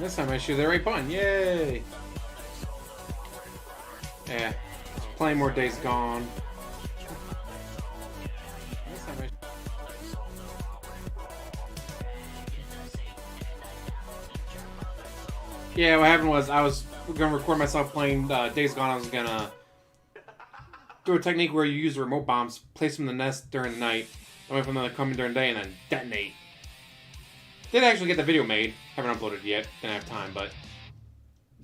This time I shoot the right button. Yay! Yeah. Playing more Days Gone. This time yeah, what happened was I was gonna record myself playing Days Gone. I was gonna do a technique where you use remote bombs, place them in the nest during the night, and wait for them to come in during the day, and then detonate. Did actually get the video made. Haven't uploaded it yet. Didn't have time, but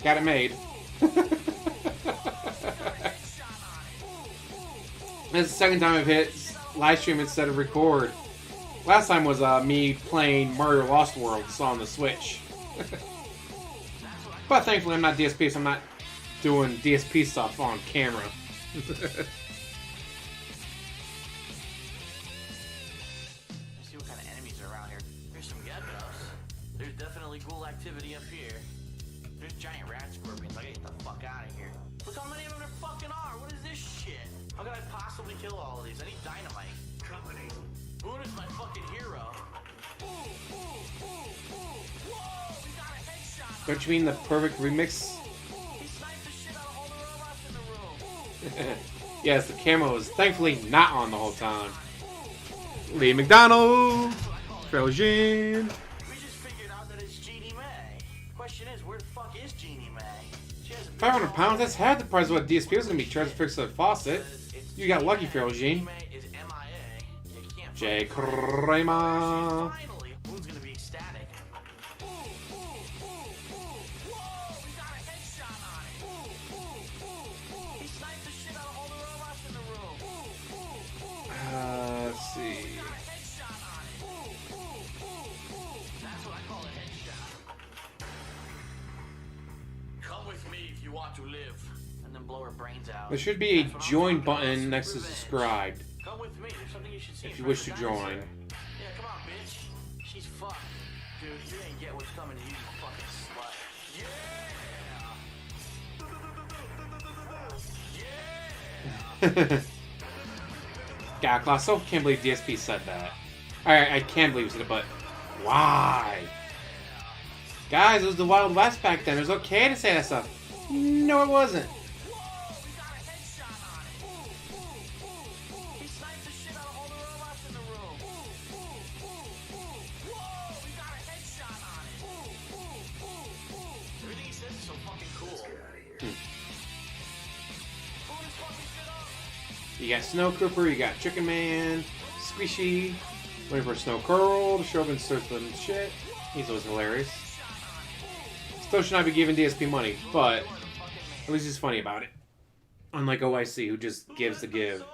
got it made. This is the second time I've hit live stream instead of record. Last time was me playing Mario Lost World, it's on the Switch. But thankfully I'm not DSP, so I'm not doing DSP stuff on camera. Let's see what kind of enemies are around here. There's some geckos. There's definitely ghoul activity up here. There's giant rat scorpions. I gotta get the fuck out of here. Look how many of them there fucking are. What is this shit? How could I possibly kill all of these? I need dynamite. Company. Boone is my fucking hero. Whoa! We got a headshot. Don't you mean the perfect remix? He sniped the shit out of all the robots in the room. Yes, the camera was thankfully not on the whole time. Lee McDonald! Felgin! We just figured out that it's Jeannie Mae. Question is, where the fuck is Jeannie Mae? She has a 500 pounds? That's half the price of what DSP was going to be charged to fix the faucet. You got lucky, Felgin. Jay Kramer. Finally, Boone's gonna be ecstatic. He sniped the shit out of all the robots in the room. Let's see. That's what I call a headshot. Come with me if you want to live. And then blow her brains out. There should be a join button next to subscribe Come with me. There's something you should see. if you wish to join. Yeah, come on, bitch. She's fucked. Dude, you ain't get what's coming to you, you fucking slut. Yeah! God, I so can't believe DSP said that. I can't believe he said it, but why? Guys, it was the Wild West back then. It was okay to say that stuff. No, it wasn't. You got Snow Cooper, you got Chicken Man, Squishy, waiting for Snow Curl to show up and search them shit. He's always hilarious. Still should not be giving DSP money, but at least he's funny about it. Unlike OIC, who just gives the give.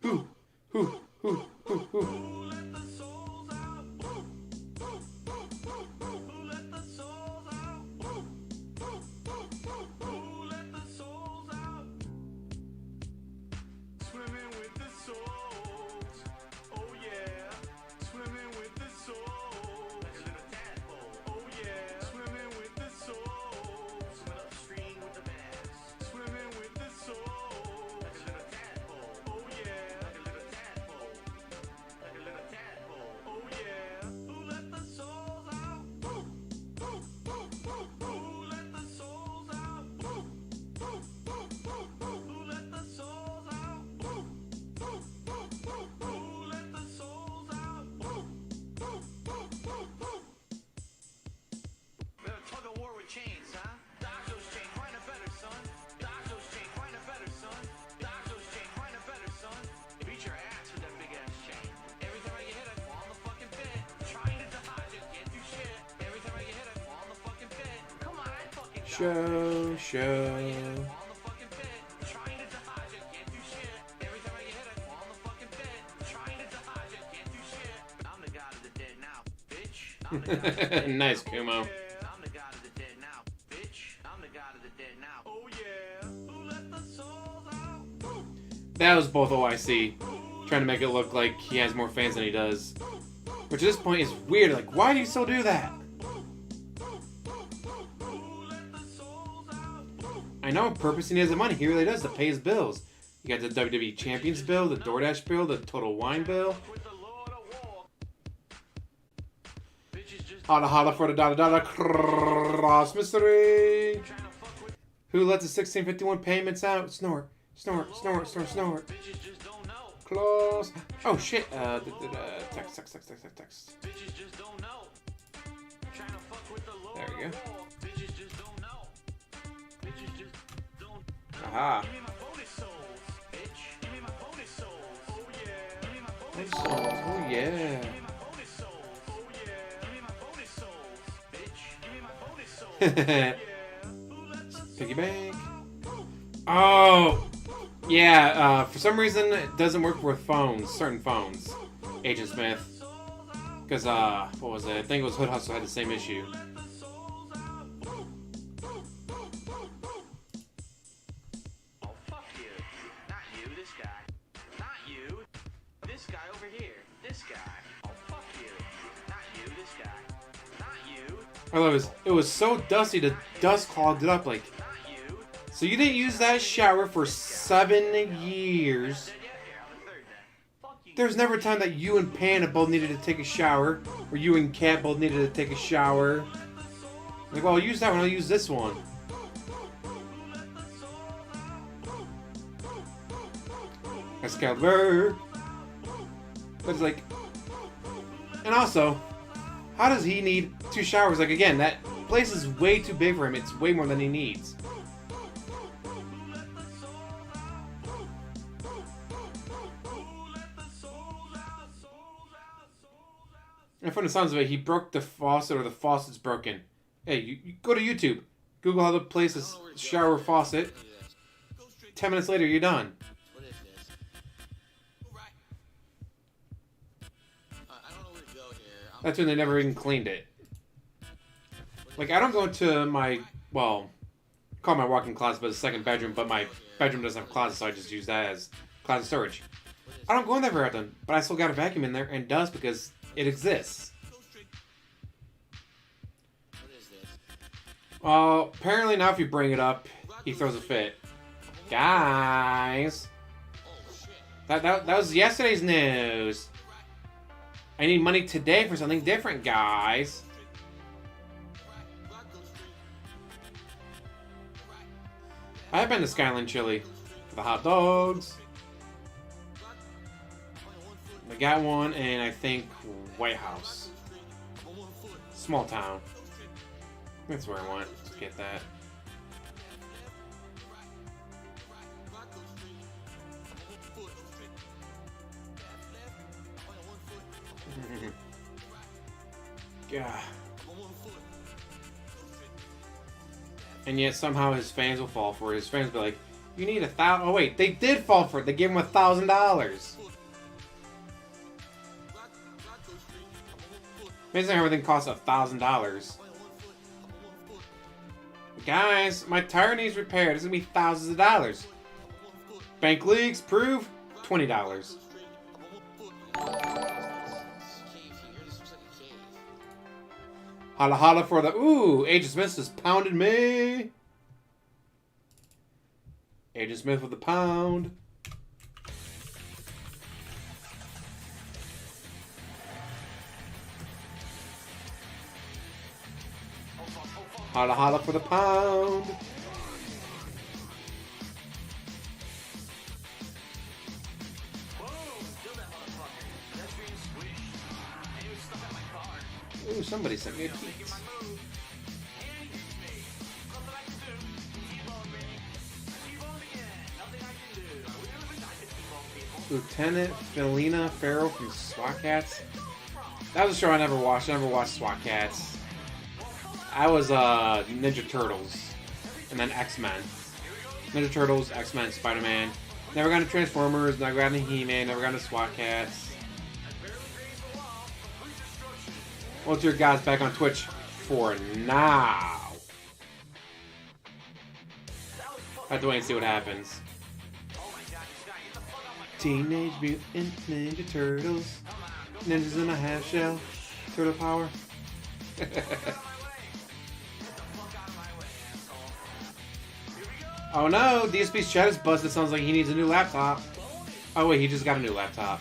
Whoo, whoo, whoo, whoo, whoo. Show. Nice, Kumo. I'm the god of the dead now, bitch. I'm the god of the dead now. Oh yeah. Who let the souls out? That was both OIC, trying to make it look like he has more fans than he does. Which at this point is weird, like, why do you still do that? I know purposely he has the money, he really does, to pay his bills. You got the WWE Champions bill, the DoorDash bill, the Total Wine bill. Bitches just Holla holla for the da cross mystery. Who let the 1651 payments out? Snort. Snort. Snort. Snort. Snort. Close. Oh shit. Text. There we go. Aha. Oh yeah. Piggy bank. Oh, yeah. For some reason, it doesn't work with phones. Certain phones. Agent Smith. Because what was it? I think it was Hood Hustle had the same issue. Oh fuck you! Not you. This guy. Not you. This guy over here. This guy. Oh fuck you! Not you. This guy. Not you. I love it. It was so dusty, the dust clogged it up. Like, so you didn't use that shower for 7 years. There's never a time that you and Panda both needed to take a shower, or you and Cat both needed to take a shower. Like, well, I'll use that one. I'll use this one. Excalibur. But it's like, and also, how does he need 2 showers? Like, again, that place is way too big for him. It's way more than he needs. And from the sounds of it, he broke the faucet, or the faucet's broken. Hey, you go to YouTube. Google how to place a shower faucet. 10 minutes later, you're done. That's when they never even cleaned it. Like, I don't go into my, well, call my walk-in closet, but it's the second bedroom, but my bedroom doesn't have a closet, so I just use that as closet storage. I don't go in there very often, but I still got a vacuum in there, and dust because it exists. Well, apparently now if you bring it up, he throws a fit. Guys! That was yesterday's news. I need money today for something different, guys. I have been to Skyline Chili for the hot dogs. I got one in, I think, White House. Small town. That's where I want to get that. God. And yet somehow his fans will fall for it. His fans will be like, you need $1,000. Oh wait, they did fall for it. They gave him $1,000. Amazing how everything costs $1,000. Guys, my tire needs repaired. It's gonna be thousands of dollars. Bank leaks, proof, $20. Holla holla for the... Ooh, Agent Smith just pounded me. Agent Smith with the pound. Holla holla for the pound. Ooh, somebody sent me a tweet. Lieutenant Felina Farrell from SWAT Cats. That was a show I never watched. I never watched SWAT Cats. I was Ninja Turtles. And then X-Men. Ninja Turtles, X-Men, Spider-Man. Never got into Transformers, never got into He-Man, never got into SWAT Cats. What's your guys back on Twitch for now? I have to wait and see what happens. Teenage Mutant Ninja Turtles. Ninjas in a half shell. Turtle power. Oh no, DSP's chat is busted. Sounds like he needs a new laptop. Oh wait, he just got a new laptop.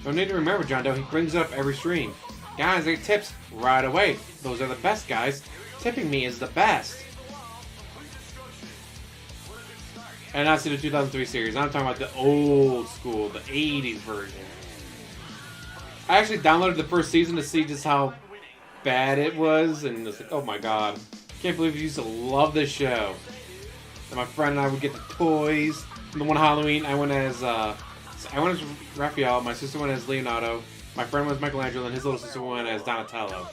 Don't need to remember, John Doe. He brings it up every stream. Guys, I get tips right away. Those are the best, guys. Tipping me is the best. And not see the 2003 series. I'm talking about the old school, the 80s version. I actually downloaded the first season to see just how bad it was, and it's like, oh my god. Can't believe you used to love this show. And my friend and I would get the toys. And the one Halloween, I went as Raphael, my sister went as Leonardo, my friend was Michelangelo, and his little sister went as Donatello.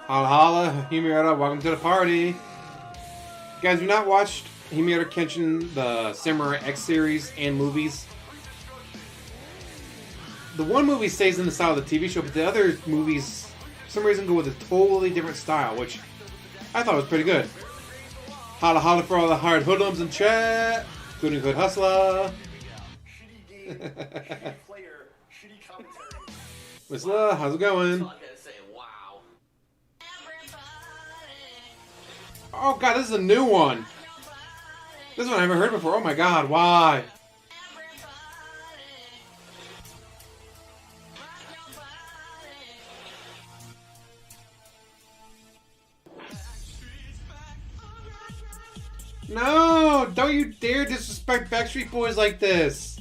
Holla, Himiura, welcome to the party. Guys, if you've not watched Himiura Kenshin, the Samurai X series and movies, the one movie stays in the style of the TV show, but the other movies, for some reason, go with a totally different style, which I thought was pretty good. Holla holla for all the hard hoodlums in chat, including Hood Hustler. Miss La, how's it going? Oh god, this is a new one. This one I haven't heard before. Oh my god, why? No! Don't you dare disrespect Backstreet Boys like this!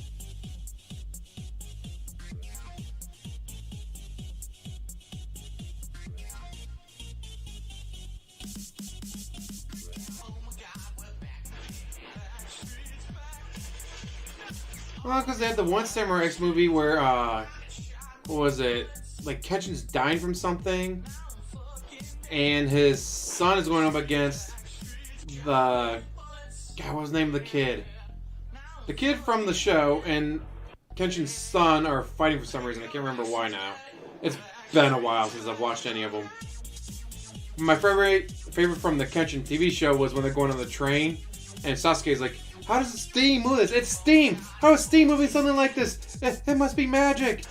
Well, because they had the one Samurai X movie where, what was it? Like, Kenshin's dying from something, and his son is going up against the... God, what was the name of the kid? The kid from the show and Kenshin's son are fighting for some reason. I can't remember why now. It's been a while since I've watched any of them. My favorite from the Kenshin TV show was when they're going on the train, and Sasuke's like, how does steam move this? It's steam! How is steam moving something like this? It must be magic!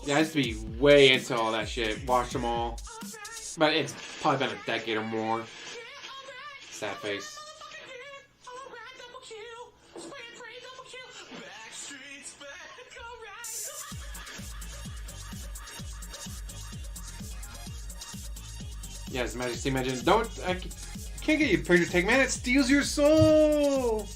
Yeah, I used to be way into all that shit. Watched them all. But it's probably been a decade or more. Sad face. Yes, Magic Steam Engine. Don't... I can't get you picture take, man. It steals your soul!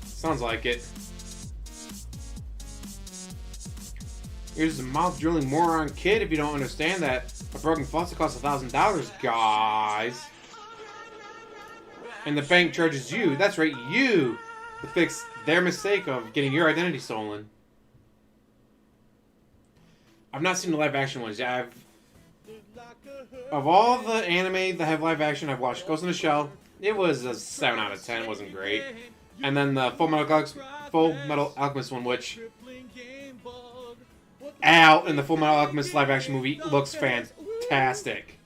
Sounds like it. Here's a mouth-drilling moron kid if you don't understand that. A broken faucet costs $1,000, guys. And the bank charges you, that's right, you, to fix their mistake of getting your identity stolen. I've not seen the live-action ones yet. Of all the anime that have live-action, I've watched Ghost in the Shell. It was a 7 out of 10, it wasn't great. And then the Full Metal Alchemist one, which... Al in the Full Metal Alchemist live-action movie looks fantastic.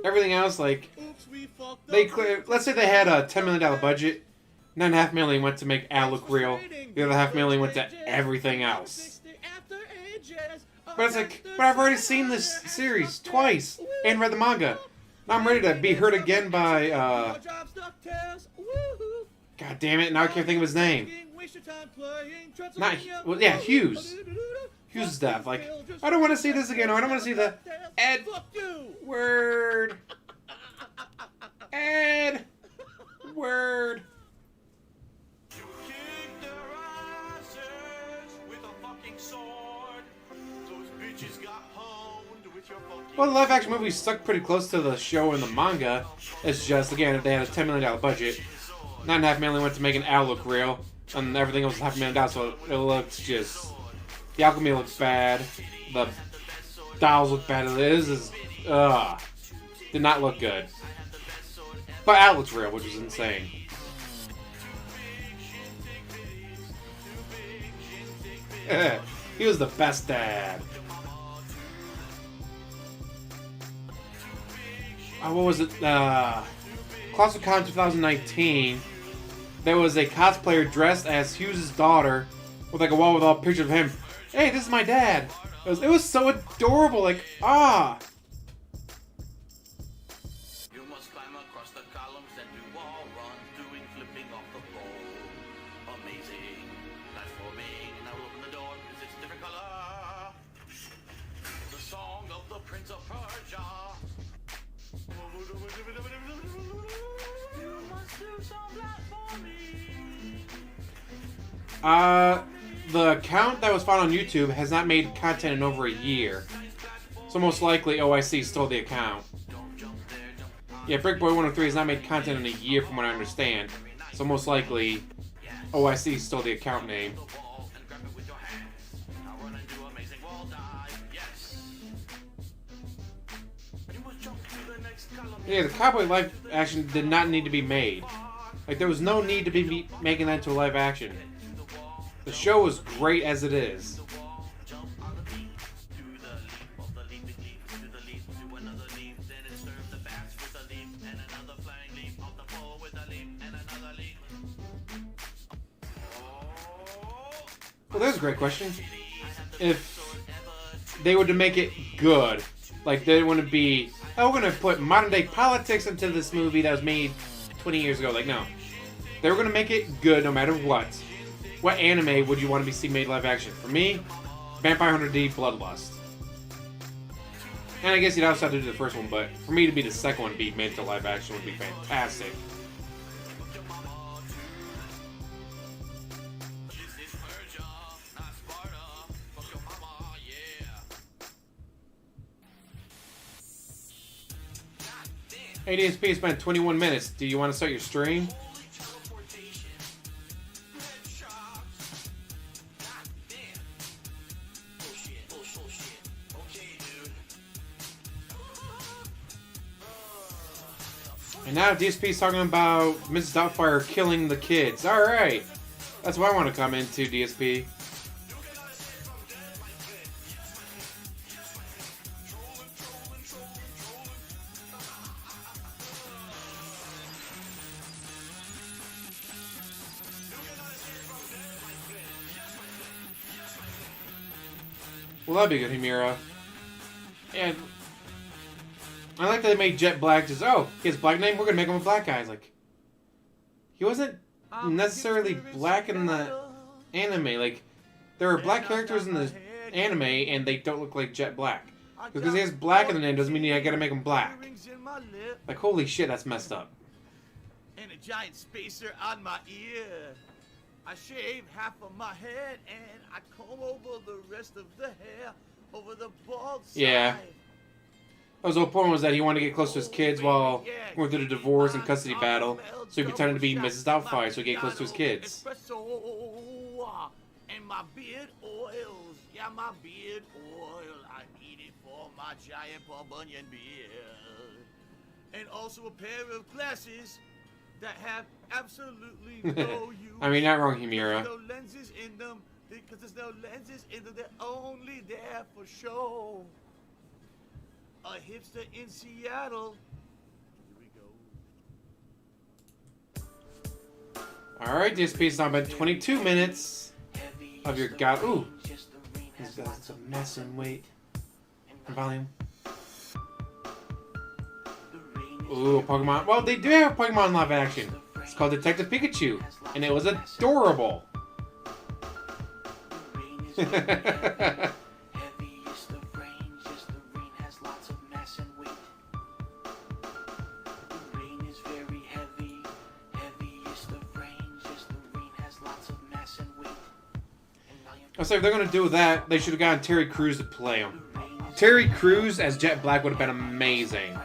Everything else, like, let's say they had a $10 million budget, $9.5 million went to make Al look real, the other $5 million went to everything else. But it's like, but I've already seen this series twice and read the manga. Now I'm ready to be hurt again by, God damn it, now I can't think of his name. Not, well, yeah, Hughes. Hughes is deaf. Like, I don't want to see this again, or I don't want to see the Ed word. Ed word. Well, the live-action movie stuck pretty close to the show and the manga. It's just, again, if they had a $10 million budget, $9.5 million went to make an owl look real, and everything else was $500,000, so it looks just... The alchemy looks bad, the dolls look bad, did not look good. But owl looks real, which is insane. He was the best dad. What was it? ClassicCon 2019. There was a cosplayer dressed as Hughes' daughter with like a wall with all pictures of him. Hey, this is my dad. It was so adorable. Like, ah. You must climb across the columns and do wall runs, doing flipping off the pole. Amazing. Platforming. Now open the door because it's a different color. The song of the Prince of Persia. You must do some platforming. The account that was found on YouTube has not made content in over a year. So most likely OIC stole the account. Yeah, Brickboy103 has not made content in a year from what I understand. So most likely OIC stole the account name. Yeah, the Cowboy live action did not need to be made. Like, there was no need to be making that into a live action. The show was great as it is. Well, there's a great question. If they were to make it good, like they wouldn't be, oh, we're going to put modern day politics into this movie that was made 20 years ago. Like, no. They were going to make it good no matter what. What anime would you want to be seen made live action? For me, Vampire Hunter D Bloodlust. And I guess you'd also have to do the first one, but for me to be the second one be made into live action would be fantastic. Hey DSP, it's been 21 minutes. Do you want to start your stream? And now DSP's talking about Mrs. Doubtfire killing the kids. Alright. That's what I want to come into, DSP. Well, that'd be good, Himira. And I like that they made Jet Black just, oh, he has a black name, we're gonna make him a black guy. It's like, he wasn't necessarily black in the anime. Like, there are black characters in the anime, and they don't look like Jet Black. Because he has black in the name doesn't mean I gotta make him black. Like, holy shit, that's messed up. And a giant spacer on my ear. I shave half of my head, and I comb over the rest of the hair over the bald side. Yeah. That was the whole point, was that he wanted to get close to his kids while going through the divorce and custody battle. So he pretended to be Mrs. Doubtfire so he could get close to his kids. And my beard oils. Yeah, my beard oil. I need it for my giant Paul Bunyan beard. And also a pair of glasses that have absolutely no use. I mean, not wrong, Himira. There's no lenses in them. Because there's no lenses in them. They're only there for show. A hipster in Seattle. Here we go. Alright, DSP's now been 22 minutes of your god. Ooh! It's a mess and weight. And volume. Ooh, Pokemon. Well, they do have Pokemon live action. It's called Detective Pikachu. And it was adorable. I say if they're gonna do that, they should have gotten Terry Crews to play him. Terry Crews as Jet Black would have been amazing.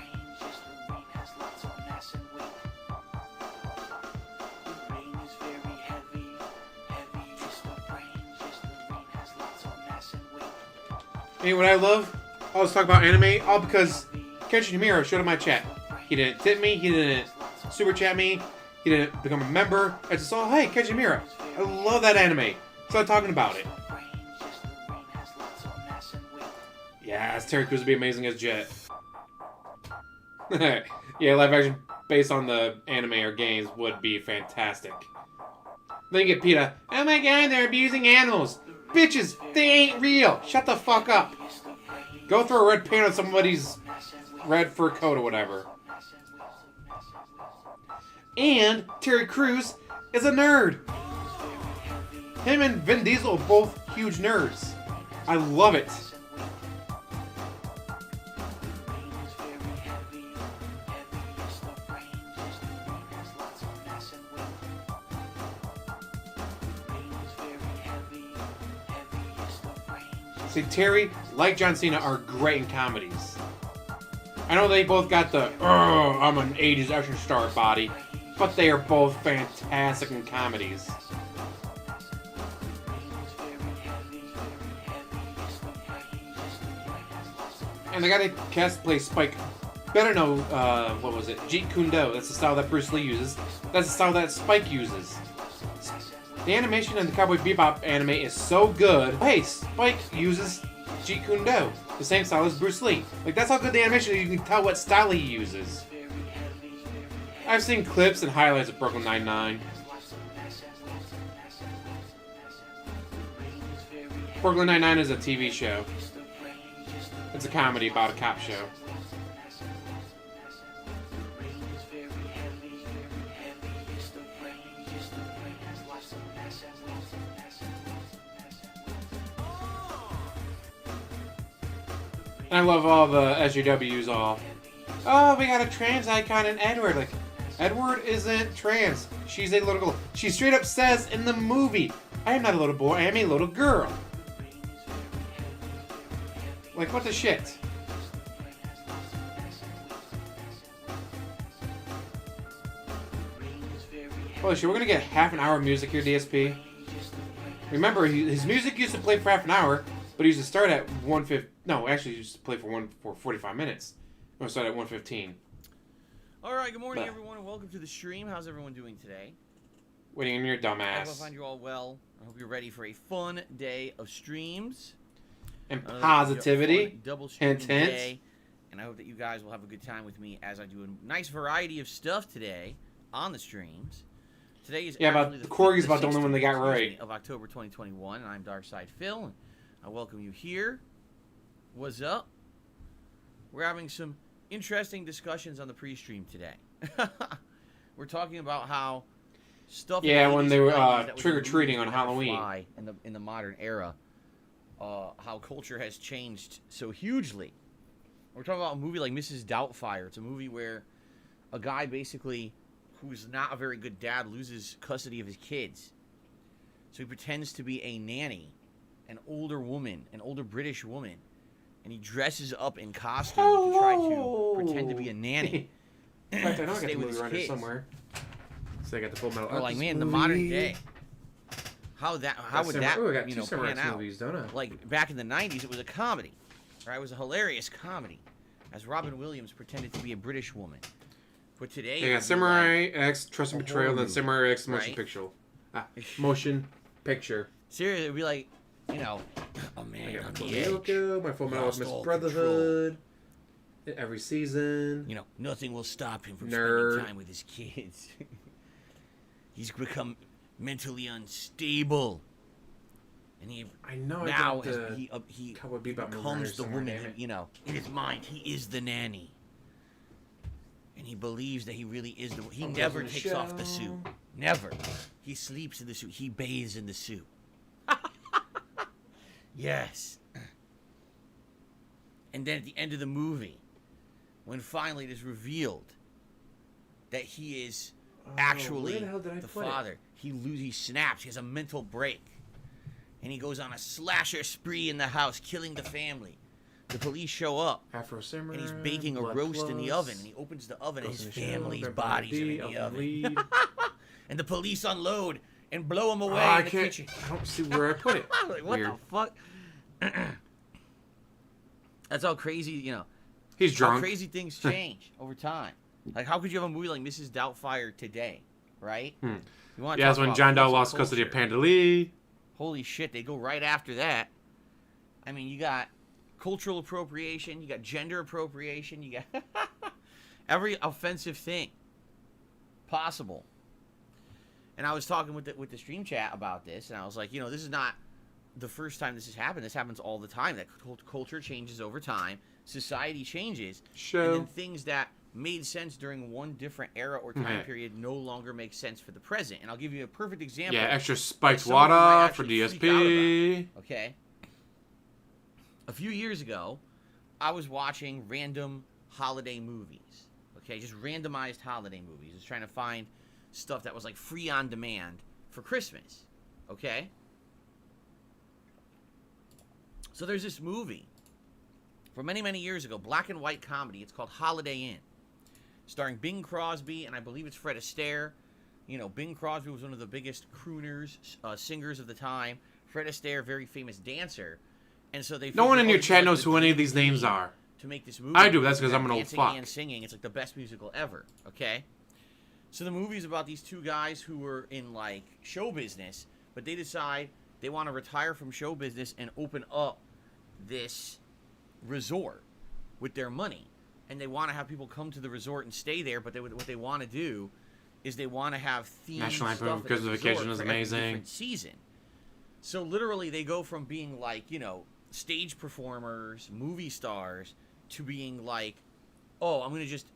Hey, what I love, I was talking about anime, all because Kenshi Himura showed up my chat. He didn't tip me, he didn't super chat me, he didn't become a member. I just saw, hey, Kenshi Himura, I love that anime. Started talking about it. Yes, Terry Crews would be amazing as Jet. Yeah, live action based on the anime or games would be fantastic. Then you get PETA. Oh my god, they're abusing animals. Bitches, they ain't real. Shut the fuck up. Go throw a red paint on somebody's red fur coat or whatever. And Terry Crews is a nerd. Him and Vin Diesel are both huge nerds. I love it. See, Terry, like John Cena, are great in comedies. I know they both got the, I'm an 80s action star body, but they are both fantastic in comedies. And the guy that cast plays Spike better know, what was it? Jeet Kune Do. That's the style that Bruce Lee uses. That's the style that Spike uses. The animation in the Cowboy Bebop anime is so good. Hey, Spike uses Jeet Kune Do, the same style as Bruce Lee. Like, that's how good the animation is. You can tell what style he uses. I've seen clips and highlights of Brooklyn Nine-Nine. Brooklyn Nine-Nine is a TV show. It's a comedy about a cop show. And I love all the SJWs all. Oh, we got a trans icon in Edward. Like, Edward isn't trans. She's a little girl. She straight up says in the movie, I am not a little boy, I am a little girl. Like, what the shit? Holy shit, we're gonna get half an hour of music here, DSP. Remember, his music used to play for half an hour, but he used to start at 1:50. No, actually, he used to play for 45 minutes. We're gonna start at 1:15. All right, good morning, everyone, and welcome to the stream. How's everyone doing today? Waiting in your dumbass. I hope I find you all well. I hope you're ready for a fun day of streams. And positivity. Double streaming hint. day. And I hope that you guys will have a good time with me as I do a nice variety of stuff today on the streams. Today is but the Corgi's about the only one they got right. Of October 2021, and I'm Darkside Phil, and I welcome you here. What's up? We're having some interesting discussions on the pre-stream today. We're talking about how stuff. Yeah, when they were trick-or-treating on Halloween. In the modern era, how culture has changed so hugely. We're talking about a movie like Mrs. Doubtfire. It's a movie where a guy basically, who's not a very good dad, loses custody of his kids. So he pretends to be a nanny, an older woman, an older British woman. And he dresses up in costume to try to pretend to be a nanny. In fact, I know I got the movie around here somewhere. So I got the Full Metal. Or like, man, in the modern day, how would that pan out? Movies, don't I? Like back in the '90s, it was a comedy, right? It was a hilarious comedy, as Robin Williams pretended to be a British woman. But today, they got Samurai X, Trust and Betrayal, then Samurai X Motion Picture. Motion Picture. Seriously, it'd be like, you know, oh man, on the edge. My Full Metal Alchemist Brotherhood. Every season. You know, nothing will stop him from spending time with his kids. He's become mentally unstable. And he becomes the woman, you know, in his mind, he is the nanny. And he believes that he really is the. He never takes off the suit. Never. He sleeps in the suit. He bathes in the suit. Yes. And then at the end of the movie, when finally it is revealed that he is actually the father, he snaps. He has a mental break. And he goes on a slasher spree in the house, killing the family. The police show up, Afro Simmer. and he's baking a roast in the oven, and he opens the oven, and his family's bodies are in the oven. And the police unload and blow him away in the kitchen. I don't see where I put it. Like, what the fuck? That's how crazy, you know. He's drunk. How crazy things change over time. Like, how could you have a movie like Mrs. Doubtfire today, right? You want that's when John Doe lost custody of Panda Lee. Holy shit, they go right after that. I mean, you got cultural appropriation, you got gender appropriation, you got every offensive thing possible. And I was talking with the stream chat about this, and I was like, you know, this is not the first time this has happened. This happens all the time. That culture changes over time. Society changes. And then things that made sense during one different era or time period no longer make sense for the present. And I'll give you a perfect example. Yeah, extra spiked water for DSP. Okay. A few years ago, I was watching random holiday movies. Okay, just randomized holiday movies. I was trying to find stuff that was like free on demand for Christmas. Okay? So there's this movie from many, many years ago, black and white comedy. It's called Holiday Inn, starring Bing Crosby, and I believe it's Fred Astaire. You know, Bing Crosby was one of the biggest crooners, singers of the time. Fred Astaire, very famous dancer. And so they. No one in your chat knows who any of these names are. To make this movie. I do. That's because I'm an old fuck. And singing. It's like the best musical ever. Okay. So the movie's about these two guys who were in like show business, but they decide they want to retire from show business and open up this resort with their money, and they want to have people come to the resort and stay there. But what they want to do is they want to have themed National stuff Lampoon because the vacation is amazing. Season. So literally, they go from being like, you know, stage performers, movie stars, to being like, oh, I'm gonna just,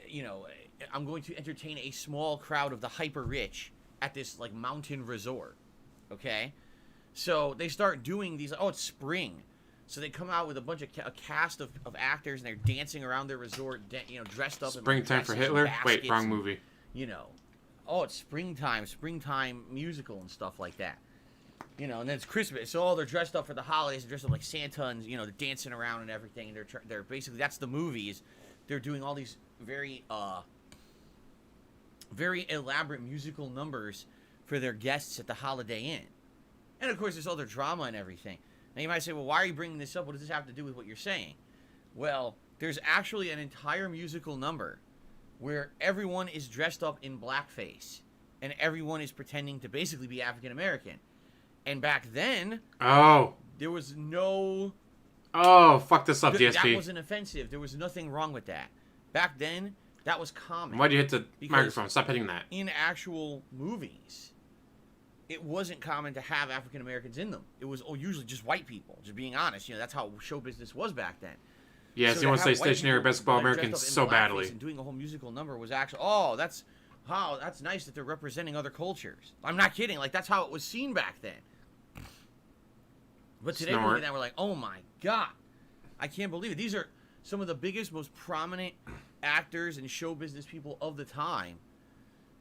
you know, I'm going to entertain a small crowd of the hyper rich at this like mountain resort. Okay, so they start doing these. Oh, it's spring. So they come out with a bunch of a cast of actors, and they're dancing around their resort, you know, dressed up. Springtime for Hitler? Wait, wrong movie. You know, oh, it's springtime musical and stuff like that. You know, and then it's Christmas, so they're dressed up for the holidays. They're dressed up like Santa, and you know, they're dancing around and everything. And they're basically, that's the movies. They're doing all these very elaborate musical numbers for their guests at the Holiday Inn. And of course, there's all their drama and everything. Now you might say, well, why are you bringing this up? What does this have to do with what you're saying? Well, there's actually an entire musical number where everyone is dressed up in blackface, and everyone is pretending to basically be African American. And back then, there was no... Oh, fuck this up, DSP. That wasn't offensive. There was nothing wrong with that. Back then, that was common. Why'd you hit the microphone? Stop hitting that. In actual movies, it wasn't common to have African Americans in them. It was usually just white people, just being honest. You know, that's how show business was back then. Yeah, so you want to say stationary basketball Americans so badly. And doing a whole musical number was actually, that's nice that they're representing other cultures. I'm not kidding. Like, that's how it was seen back then. But today, we're looking at, we're like, oh my God, I can't believe it. These are some of the biggest, most prominent actors and show business people of the time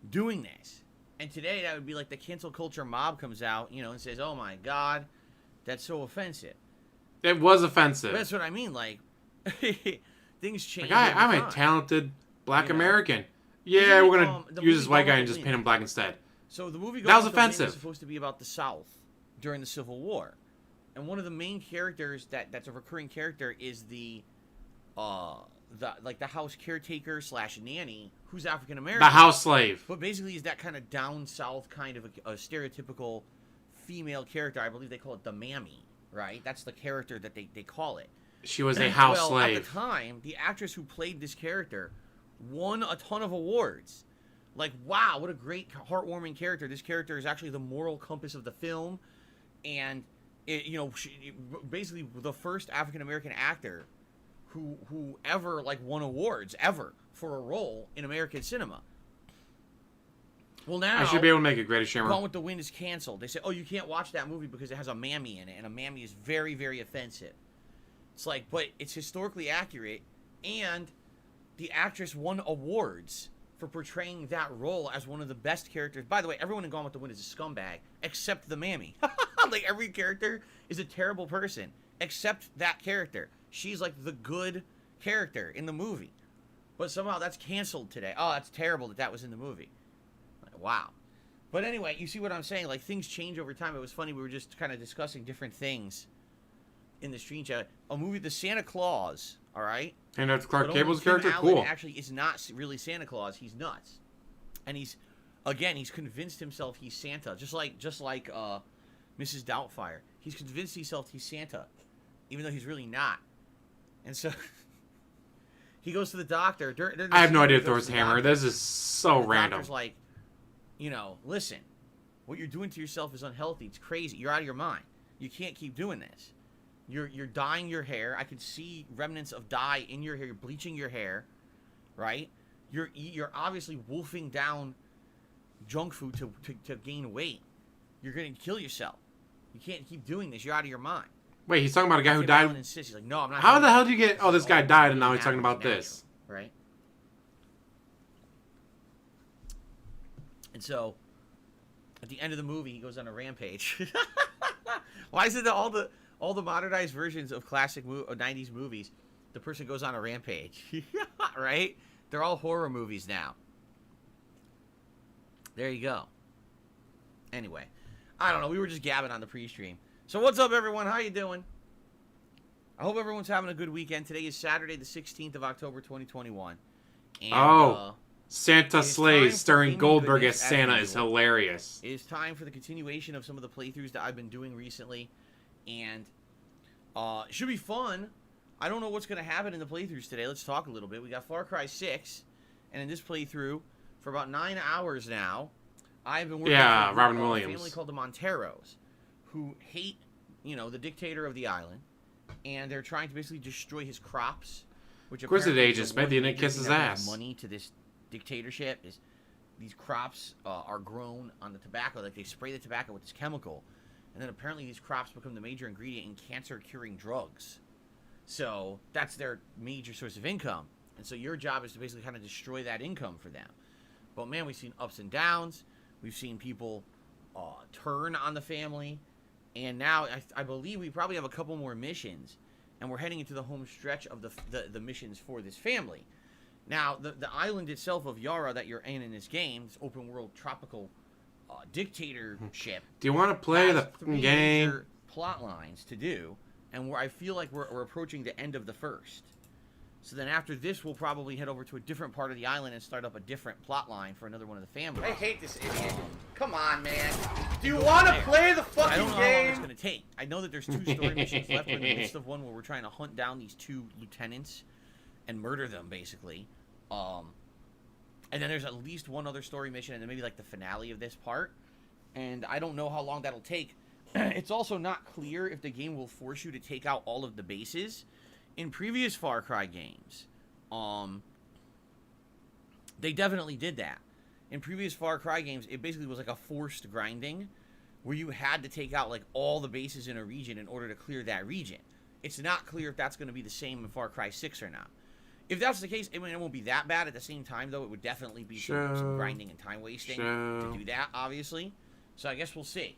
doing this. And today, that would be like the cancel culture mob comes out, you know, and says, oh my God, that's so offensive. It was offensive. But that's what I mean. Like, things change. Like, I'm a talented black American. Yeah, we're going to use this white guy and just paint him black instead. So the movie that was offensive. Was supposed to be about the South during the Civil War. And one of the main characters that's a recurring character is the house caretaker / nanny who's African American. The house slave. But basically, he's that kind of down south kind of a stereotypical female character. I believe they call it the mammy, right? That's the character that they call it. She was a house slave. At the time, the actress who played this character won a ton of awards. Like, wow, what a great, heartwarming character. This character is actually the moral compass of the film. And basically the first African-American actor who ever won awards ever for a role in American cinema. Well, now I should be able to make it. Greatest Showman. Gone with the Wind is canceled. They say, oh, you can't watch that movie because it has a mammy in it, and a mammy is very, very offensive. It's like, but it's historically accurate, and the actress won awards for portraying that role as one of the best characters. By the way, everyone in Gone with the Wind is a scumbag, except the mammy. Like, every character is a terrible person, accept that character. She's like the good character in the movie. But somehow that's canceled today. Oh, that's terrible that was in the movie. Like, wow. But anyway, you see what I'm saying? Like, things change over time. It was funny. We were just kind of discussing different things in the stream chat. A movie, The Santa Claus, all right? And that's Clark But Gable's only Tim character? Allen Cool. actually is not really Santa Claus. He's nuts. And he's convinced himself he's Santa. Just like Mrs. Doubtfire. He's convinced himself he's Santa, even though he's really not. And so he goes to the doctor. I have no idea if Thor's hammer. This is so the random. doctor's like, listen, what you're doing to yourself is unhealthy. It's crazy. You're out of your mind. You can't keep doing this. You're dyeing your hair. I can see remnants of dye in your hair. You're bleaching your hair, right? You're obviously wolfing down junk food to gain weight. You're going to kill yourself. You can't keep doing this. You're out of your mind. Wait, he's talking about a guy who died. He's like, no, I'm not. How the hell did you get? Oh, this guy died, and now he's talking about this. Right. And so, at the end of the movie, he goes on a rampage. Why is it that all the modernized versions of classic 90s movies, the person goes on a rampage? Right? They're all horror movies now. There you go. Anyway, I don't know. We were just gabbing on the pre-stream. So what's up, everyone? How you doing? I hope everyone's having a good weekend. Today is Saturday, the 16th of October, 2021. And, Santa Slays starring Goldberg as goodness, Santa as is usual. hilarious. It is time for the continuation of some of the playthroughs that I've been doing recently. And it should be fun. I don't know what's going to happen in the playthroughs today. Let's talk a little bit. We got Far Cry 6. And in this playthrough, for about 9 hours now, I've been working with Robin a Williams. family called the Monteros, who hate, the dictator of the island. And they're trying to basically destroy his crops. Which Of course it apparently is ages. the Bet one they didn't major kiss thing his that brings ass. money to this dictatorship is these crops are grown on the tobacco. Like, they spray the tobacco with this chemical. And then apparently these crops become the major ingredient in cancer-curing drugs. So that's their major source of income. And so your job is to basically kind of destroy that income for them. But, man, we've seen ups and downs. We've seen people turn on the family. And now I believe we probably have a couple more missions. And we're heading into the home stretch of the missions for this family. Now, the island itself of Yara that you're in this game, this open-world tropical dictatorship. Do you want to play has the three game? major plot lines to do, and I feel like we're approaching the end of the first. So then after this, we'll probably head over to a different part of the island and start up a different plot line for another one of the families. I hate this idiot. Come on, man. Do you want to play the I fucking don't know how long it's game? going to take. I know that there's 2 story missions left. We're in the midst of one where we're trying to hunt down these 2 lieutenants and murder them, basically. And then there's at least one other story mission, and then maybe like the finale of this part. And I don't know how long that'll take. It's also not clear if the game will force you to take out all of the bases. In previous Far Cry games, they definitely did that. In previous Far Cry games, it basically was like a forced grinding, where you had to take out like all the bases in a region in order to clear that region. It's not clear if that's going to be the same in Far Cry 6 or not. If that's the case, it won't be that bad. At the same time, though, it would definitely be some grinding and time wasting to do that, obviously. So I guess we'll see.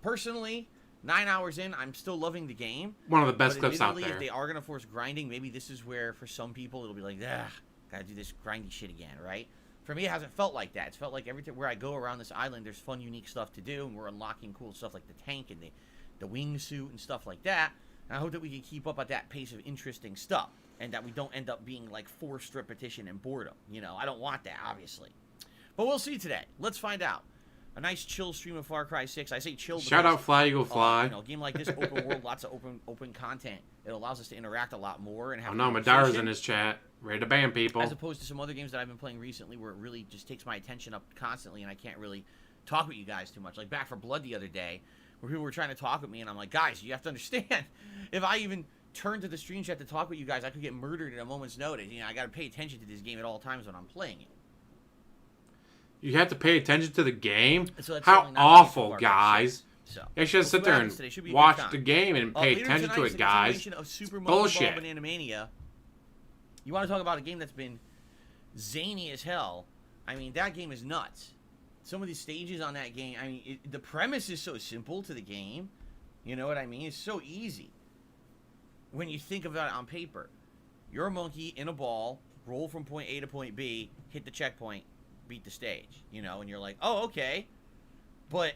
Personally, 9 hours in, I'm still loving the game. One of the best But clips out admittedly, there. if they are going to force grinding, maybe this is where, for some people, it'll be like, gotta do this grindy shit again, right? For me, it hasn't felt like that. It's felt like every time where I go around this island, there's fun, unique stuff to do, and we're unlocking cool stuff like the tank and the wingsuit and stuff like that. And I hope that we can keep up at that pace of interesting stuff, and that we don't end up being like forced repetition and boredom. I don't want that, obviously. But we'll see today. Let's find out. A nice chill stream of Far Cry 6. I say chill. Shout out Fly Eagle Fly. A game like this, open world, lots of open content. It allows us to interact a lot more and have. Oh no, Madara's conversation, in his chat. Ready to ban people. as opposed to some other games that I've been playing recently, where it really just takes my attention up constantly, and I can't really talk with you guys too much. Like Back 4 Blood the other day, where people were trying to talk with me, and I'm like, guys, you have to understand, if I even turn to the stream chat to talk with you guys, I could get murdered at a moment's notice. I got to pay attention to this game at all times when I'm playing it. You have to pay attention to the game? So that's How certainly not awful, the case for Far Cry 6. guys. So You should we'll see sit what there happens and today. Should be a good watch time. the game and pay Later attention tonight to is it, a guys. continuation of Super Monkey Bullshit. Ball Banana Mania. You want to talk about a game that's been zany as hell? I mean, that game is nuts. Some of these stages on that game, I mean, the premise is so simple to the game. You know what I mean? It's so easy. when you think about it on paper. You're a monkey in a ball, roll from point A to point B, hit the checkpoint, beat the stage, you know, and you're like, oh, okay. But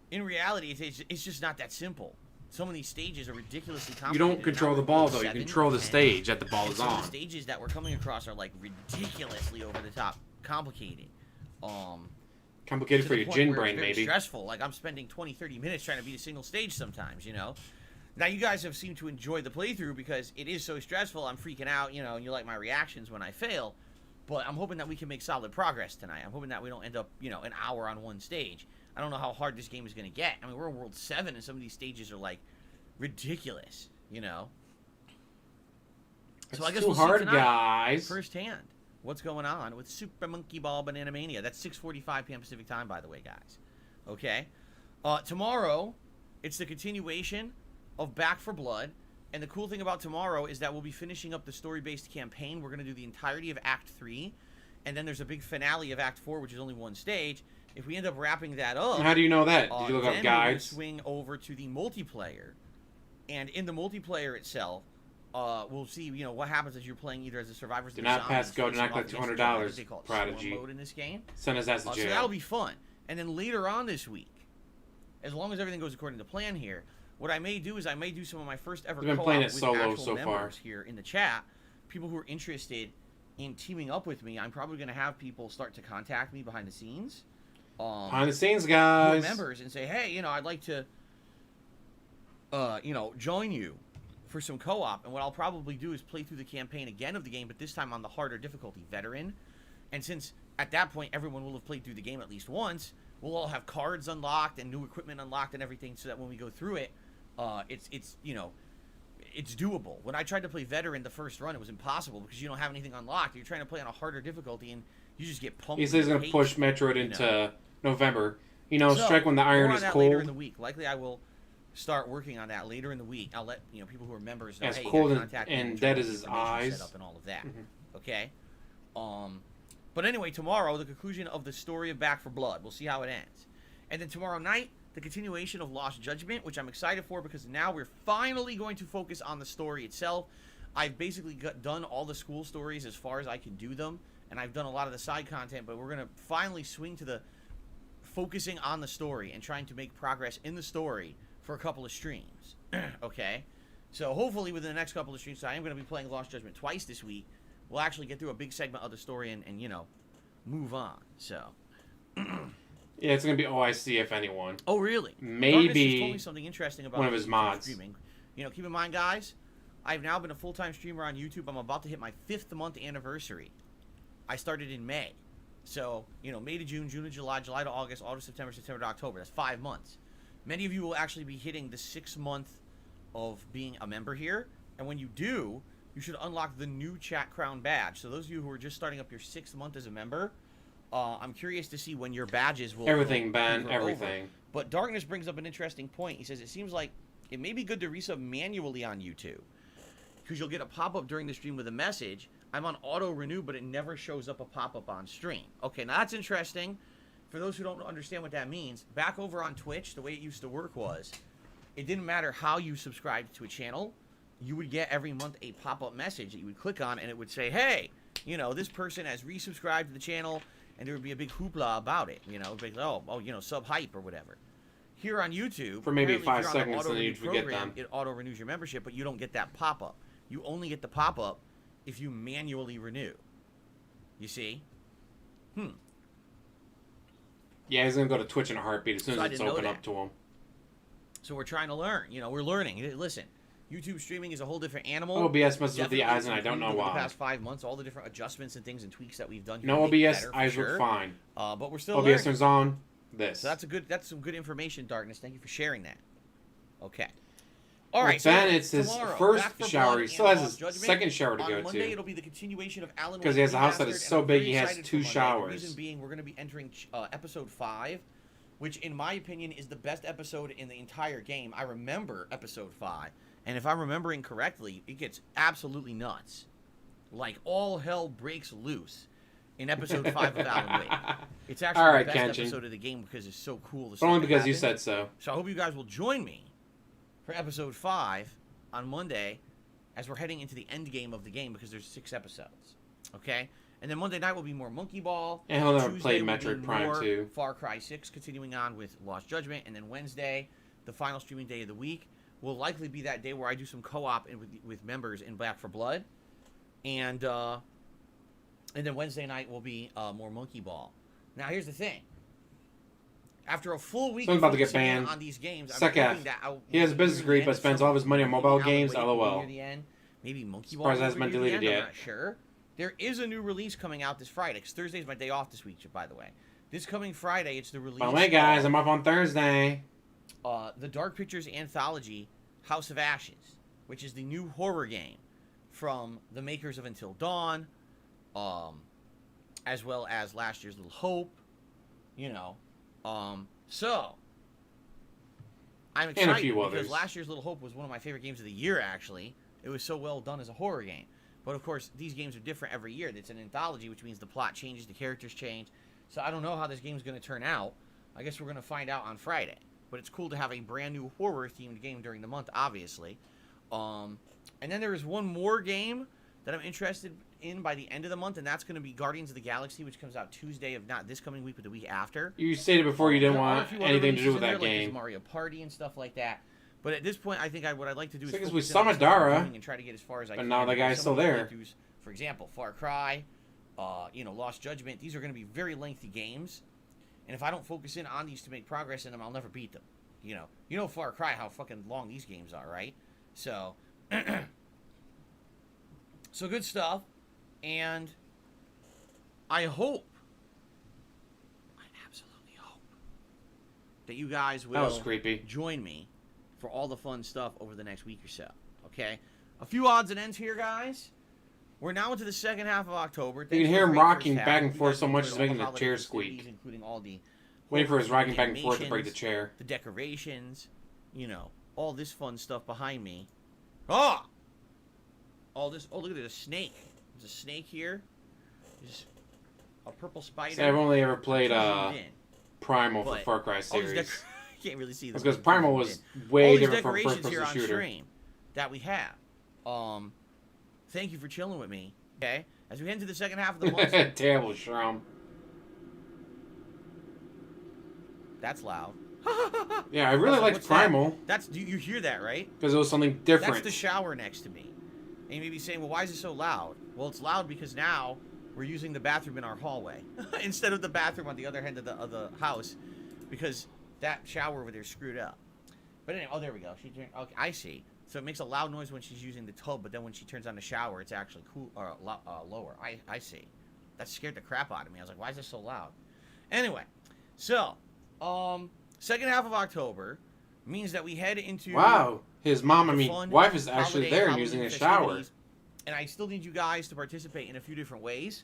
in reality, it's just not that simple. Some of these stages are ridiculously complicated. You don't control the ball, though. You control the stage that the ball is some on. of the stages that we're coming across are, like, ridiculously over the top complicated. Complicated for your gin brain, very maybe. Stressful. Like, I'm spending 20, 30 minutes trying to beat a single stage sometimes, you know? Now, you guys have seemed to enjoy the playthrough because it is so stressful. I'm freaking out, you know, and you like my reactions when I fail. But I'm hoping that we can make solid progress tonight. I'm hoping that we don't end up, you know, an hour on one stage. I don't know how hard this game is going to get. I mean, we're in World 7, and some of these stages are, like, ridiculous, you know? It's so I guess too we'll hard, see tonight, guys. firsthand, what's going on with Super Monkey Ball Banana Mania. That's 6:45 p.m. Pacific time, by the way, guys. Okay? Tomorrow, it's the continuation of Back for Blood. And the cool thing about tomorrow is that we'll be finishing up the story-based campaign. We're going to do the entirety of Act 3. And then there's a big finale of Act 4, which is only one stage. If we end up wrapping that up... How do you know that? Did you look up guides? Then we'll swing over to the multiplayer. And in the multiplayer itself, we'll see, you know, what happens as you're playing either as a survivor... Do not pass go, do not collect $200, Prodigy. Mode in this game. Send his ass to jail. So that'll be fun. And then later on this week, as long as everything goes according to plan here, what I may do is I may do some of my first ever co-op playing it with solo actual so members far. here in the chat. People who are interested in teaming up with me. I'm probably going to have people start to contact me behind the scenes. Behind the scenes, Who guys. are members and say, hey, you know, I'd like to, you know, join you for some co-op. And what I'll probably do is play through the campaign again of the game, but this time on the harder difficulty, Veteran. And since at that point everyone will have played through the game at least once, we'll all have cards unlocked and new equipment unlocked and everything, so that when we go through it, it's you know, it's doable. When I tried to play Veteran the first run, it was impossible because you don't have anything unlocked. You're trying to play on a harder difficulty and you just get pumped. He says he's going to push Metroid into November. You know, so, strike when the iron more on is that cold. later in the week. Likely I will start working on that later in the week. I'll let, you know, people who are members know, As hey, cold you gotta contact me and dead as his information eyes. set up and all of that. Okay? But anyway, tomorrow, the conclusion of the story of Back for Blood. We'll see how it ends. And then tomorrow night, the continuation of Lost Judgment, which I'm excited for because now we're finally going to focus on the story itself. I've basically done all the school stories as far as I can do them, and I've done a lot of the side content, but we're going to finally swing to the focusing on the story and trying to make progress in the story for a couple of streams. Okay? So hopefully within the next couple of streams, I am going to be playing Lost Judgment twice this week. We'll actually get through a big segment of the story and you know, move on. So... Yeah, it's going to be OIC if anyone. Oh, really? Maybe Darkness just told me something interesting about one of his mods. streaming. You know, keep in mind, guys, I've now been a full-time streamer on YouTube. I'm about to hit my 5th month anniversary. I started in May. So, you know, May to June, June to July, July to August, August, September, September to October. That's 5 months. Many of you will actually be hitting the 6th month of being a member here. And when you do, you should unlock the new Chat Crown badge. So those of you who are just starting up your 6th month as a member... I'm curious to see when your badges will... Everything, Ben, over. everything. But Darkness brings up an interesting point. He says, it seems like it may be good to resub manually on YouTube. Because you'll get a pop-up during the stream with a message. I'm on auto-renew, but it never shows up a pop-up on stream. Okay, now that's interesting. For those who don't understand what that means, back over on Twitch, the way it used to work was, it didn't matter how you subscribed to a channel, you would get every month a pop-up message that you would click on, and it would say, hey, you know, this person has resubscribed to the channel, and there would be a big hoopla about it, you know, big, oh, you know, sub hype or whatever. Here on YouTube, for maybe apparently 5 if you're on the seconds, and then you auto-renew forget them. It auto renews your membership, but you don't get that pop up. You only get the pop up if you manually renew. You see? Yeah, he's gonna go to Twitch in a heartbeat as soon So as I it's didn't know open that. up to him. So we're trying to learn. You know, we're learning. Listen, YouTube streaming is a whole different animal. OBS messes with the Definitely eyes, and I don't know over why. The past 5 months, all the different adjustments and things and tweaks that we've done. Here No to make it OBS, better, for eyes sure. look fine. But we're still OBS learning. turns on. This. So that's some good information, Darkness. Thank you for sharing that. Okay. All Well, right. then so it's his tomorrow, first Back for shower. Blood He still and has Lost his Judgment. second shower to On go Monday, to. it'll be the continuation of Alan Because he has a house that Remastered, is and so I'm big, very he has excited 2 for Monday. showers. The reason being, we're going to be entering episode 5, which in my opinion is the best episode in the entire game. I remember episode 5, and if I'm remembering correctly, it gets absolutely nuts. Like all hell breaks loose in episode 5 of Alan Wake. It's actually All right, the best Kenshin. episode of the game because it's so cool. But only because you said so. So I hope you guys will join me for episode 5 on Monday as we're heading into the end game of the game because there's 6 episodes. Okay? And then Monday night will be more Monkey Ball. And he'll never Tuesday play will be Metroid Prime more 2. Far Cry 6, continuing on with Lost Judgment. And then Wednesday, the final streaming day of the week, will likely be that day where I do some co-op with members in Back 4 Blood. And then Wednesday night will be more Monkey Ball. Now, here's the thing. After a full week Someone's about to get focusing in banned. on these games, I'm Suck ass. hoping that I'll He has a maybe business near the degree, end but of spends summer, all of his money on maybe mobile I'll games. wait LOL. near the end. Maybe Monkey Ball. Surprised it hasn't been near the deleted end, I'm yet. not sure. There is a new release coming out this Friday, because Thursday's my day off this week, by the way. This coming Friday, it's the release. By the way, guys, I'm off on Thursday. The Dark Pictures anthology, House of Ashes, which is the new horror game from the makers of Until Dawn, as well as last year's Little Hope. You know, so I'm And a excited few because others. last year's Little Hope was one of my favorite games of the year. Actually, it was so well done as a horror game. But of course, these games are different every year. It's an anthology, which means the plot changes, the characters change. So I don't know how this game's going to turn out. I guess we're going to find out on Friday. But it's cool to have a brand new horror-themed game during the month, obviously. And then there is one more game that I'm interested in by the end of the month, and that's going to be Guardians of the Galaxy, which comes out Tuesday of not this coming week, but the week after. You stated before you didn't There are a want few other anything to releases do with in that there, like game. there's Mario Party and stuff like that. But at this point, I think what I'd like to do is Because focus we in on saw the stuff I'm Madara, doing and try to get as far as I but can. now the Because guy's some still of the there. playthroughs, for example, Far Cry, Lost Judgment. These are going to be very lengthy games, and if I don't focus in on these to make progress in them, I'll never beat them. You know Far Cry, how fucking long these games are, right? So, so good stuff, and I absolutely hope that you guys That was will creepy. join me for all the fun stuff over the next week or so. Okay, a few odds and ends here, guys. We're now into the second half of October. You can Thanks hear for him a great rocking first half. back and You forth guys so much enjoyed it's all making the the holiday chair festivities, squeak. including all the Waiting for his horror rocking back and forth to break the animations, chair. the decorations, all this fun stuff behind me. Oh, all this. Oh, look at it, a snake. There's a snake here. There's a purple spider. See, I've only ever played Zoomed in. Primal for But Far Cry all these series. you can't really see this. Because one Primal zoomed was in. way all these different from decorations first here person on shooter. stream that we have. Thank you for chilling with me. Okay, as we head into the second half of the month. Terrible Shrum. That's loud. Yeah, I really liked What's that? Primal Do you hear that, right? because it was something different. That's the shower next to me. And you may be saying, well, why is it so loud? Well, it's loud because now we're using the bathroom in our hallway instead of the bathroom on the other end of the house because that shower over there is screwed up. But anyway, oh, there we go. She turned. Okay, I see. So it makes a loud noise when she's using the tub, but then when she turns on the shower, it's actually cool or lower. I see. That scared the crap out of me. I was like, why is this so loud? Anyway, so second half of October means that we head into Wow, his mom, fun wife is actually holiday there and Halloween using a shower. festivities. And I still need you guys to participate in a few different ways.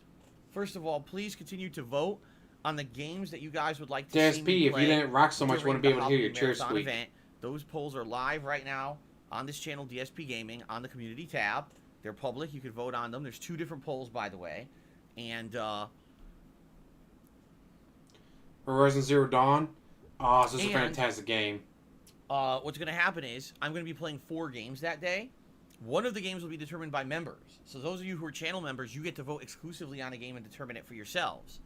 First of all, please continue to vote on the games that you guys would like to see me DSP, if play you didn't rock so much, you during wouldn't be the able to hear your Halloween chair Marathon squeak. event. Those polls are live right now on this channel, DSP Gaming, on the community tab. They're public. You can vote on them. There's 2 different polls, by the way. And Horizon Zero Dawn. Oh, this is a fantastic game. what's going to happen is I'm going to be playing 4 games that day. One of the games will be determined by members. So those of you who are channel members, you get to vote exclusively on a game and determine it for yourselves.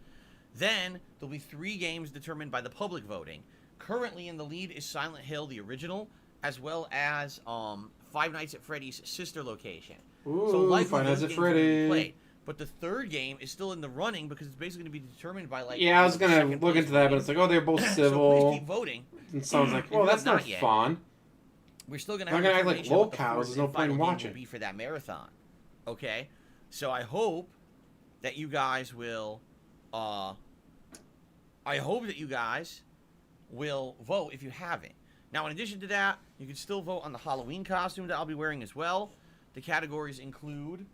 Then there'll be 3 games determined by the public voting. Currently in the lead is Silent Hill, the original, as well as Five Nights at Freddy's sister location. Ooh, So likely Five Nights those at games are gonna be Freddy. played. But the third game is still in the running because it's basically going to be determined by like. Yeah, I was gonna second look place into that, but voting. it's like, oh, they're both So civil. please keep voting. And so I was like, If well, you that's have not not yet, fun. We're still going to Not have gonna act like information what the lolcows, fourth there's no and point in final game watching. will be for that marathon. Okay, so I hope that you guys will. I hope that you guys will vote if you haven't. Now, in addition to that, you can still vote on the Halloween costume that I'll be wearing as well. The categories include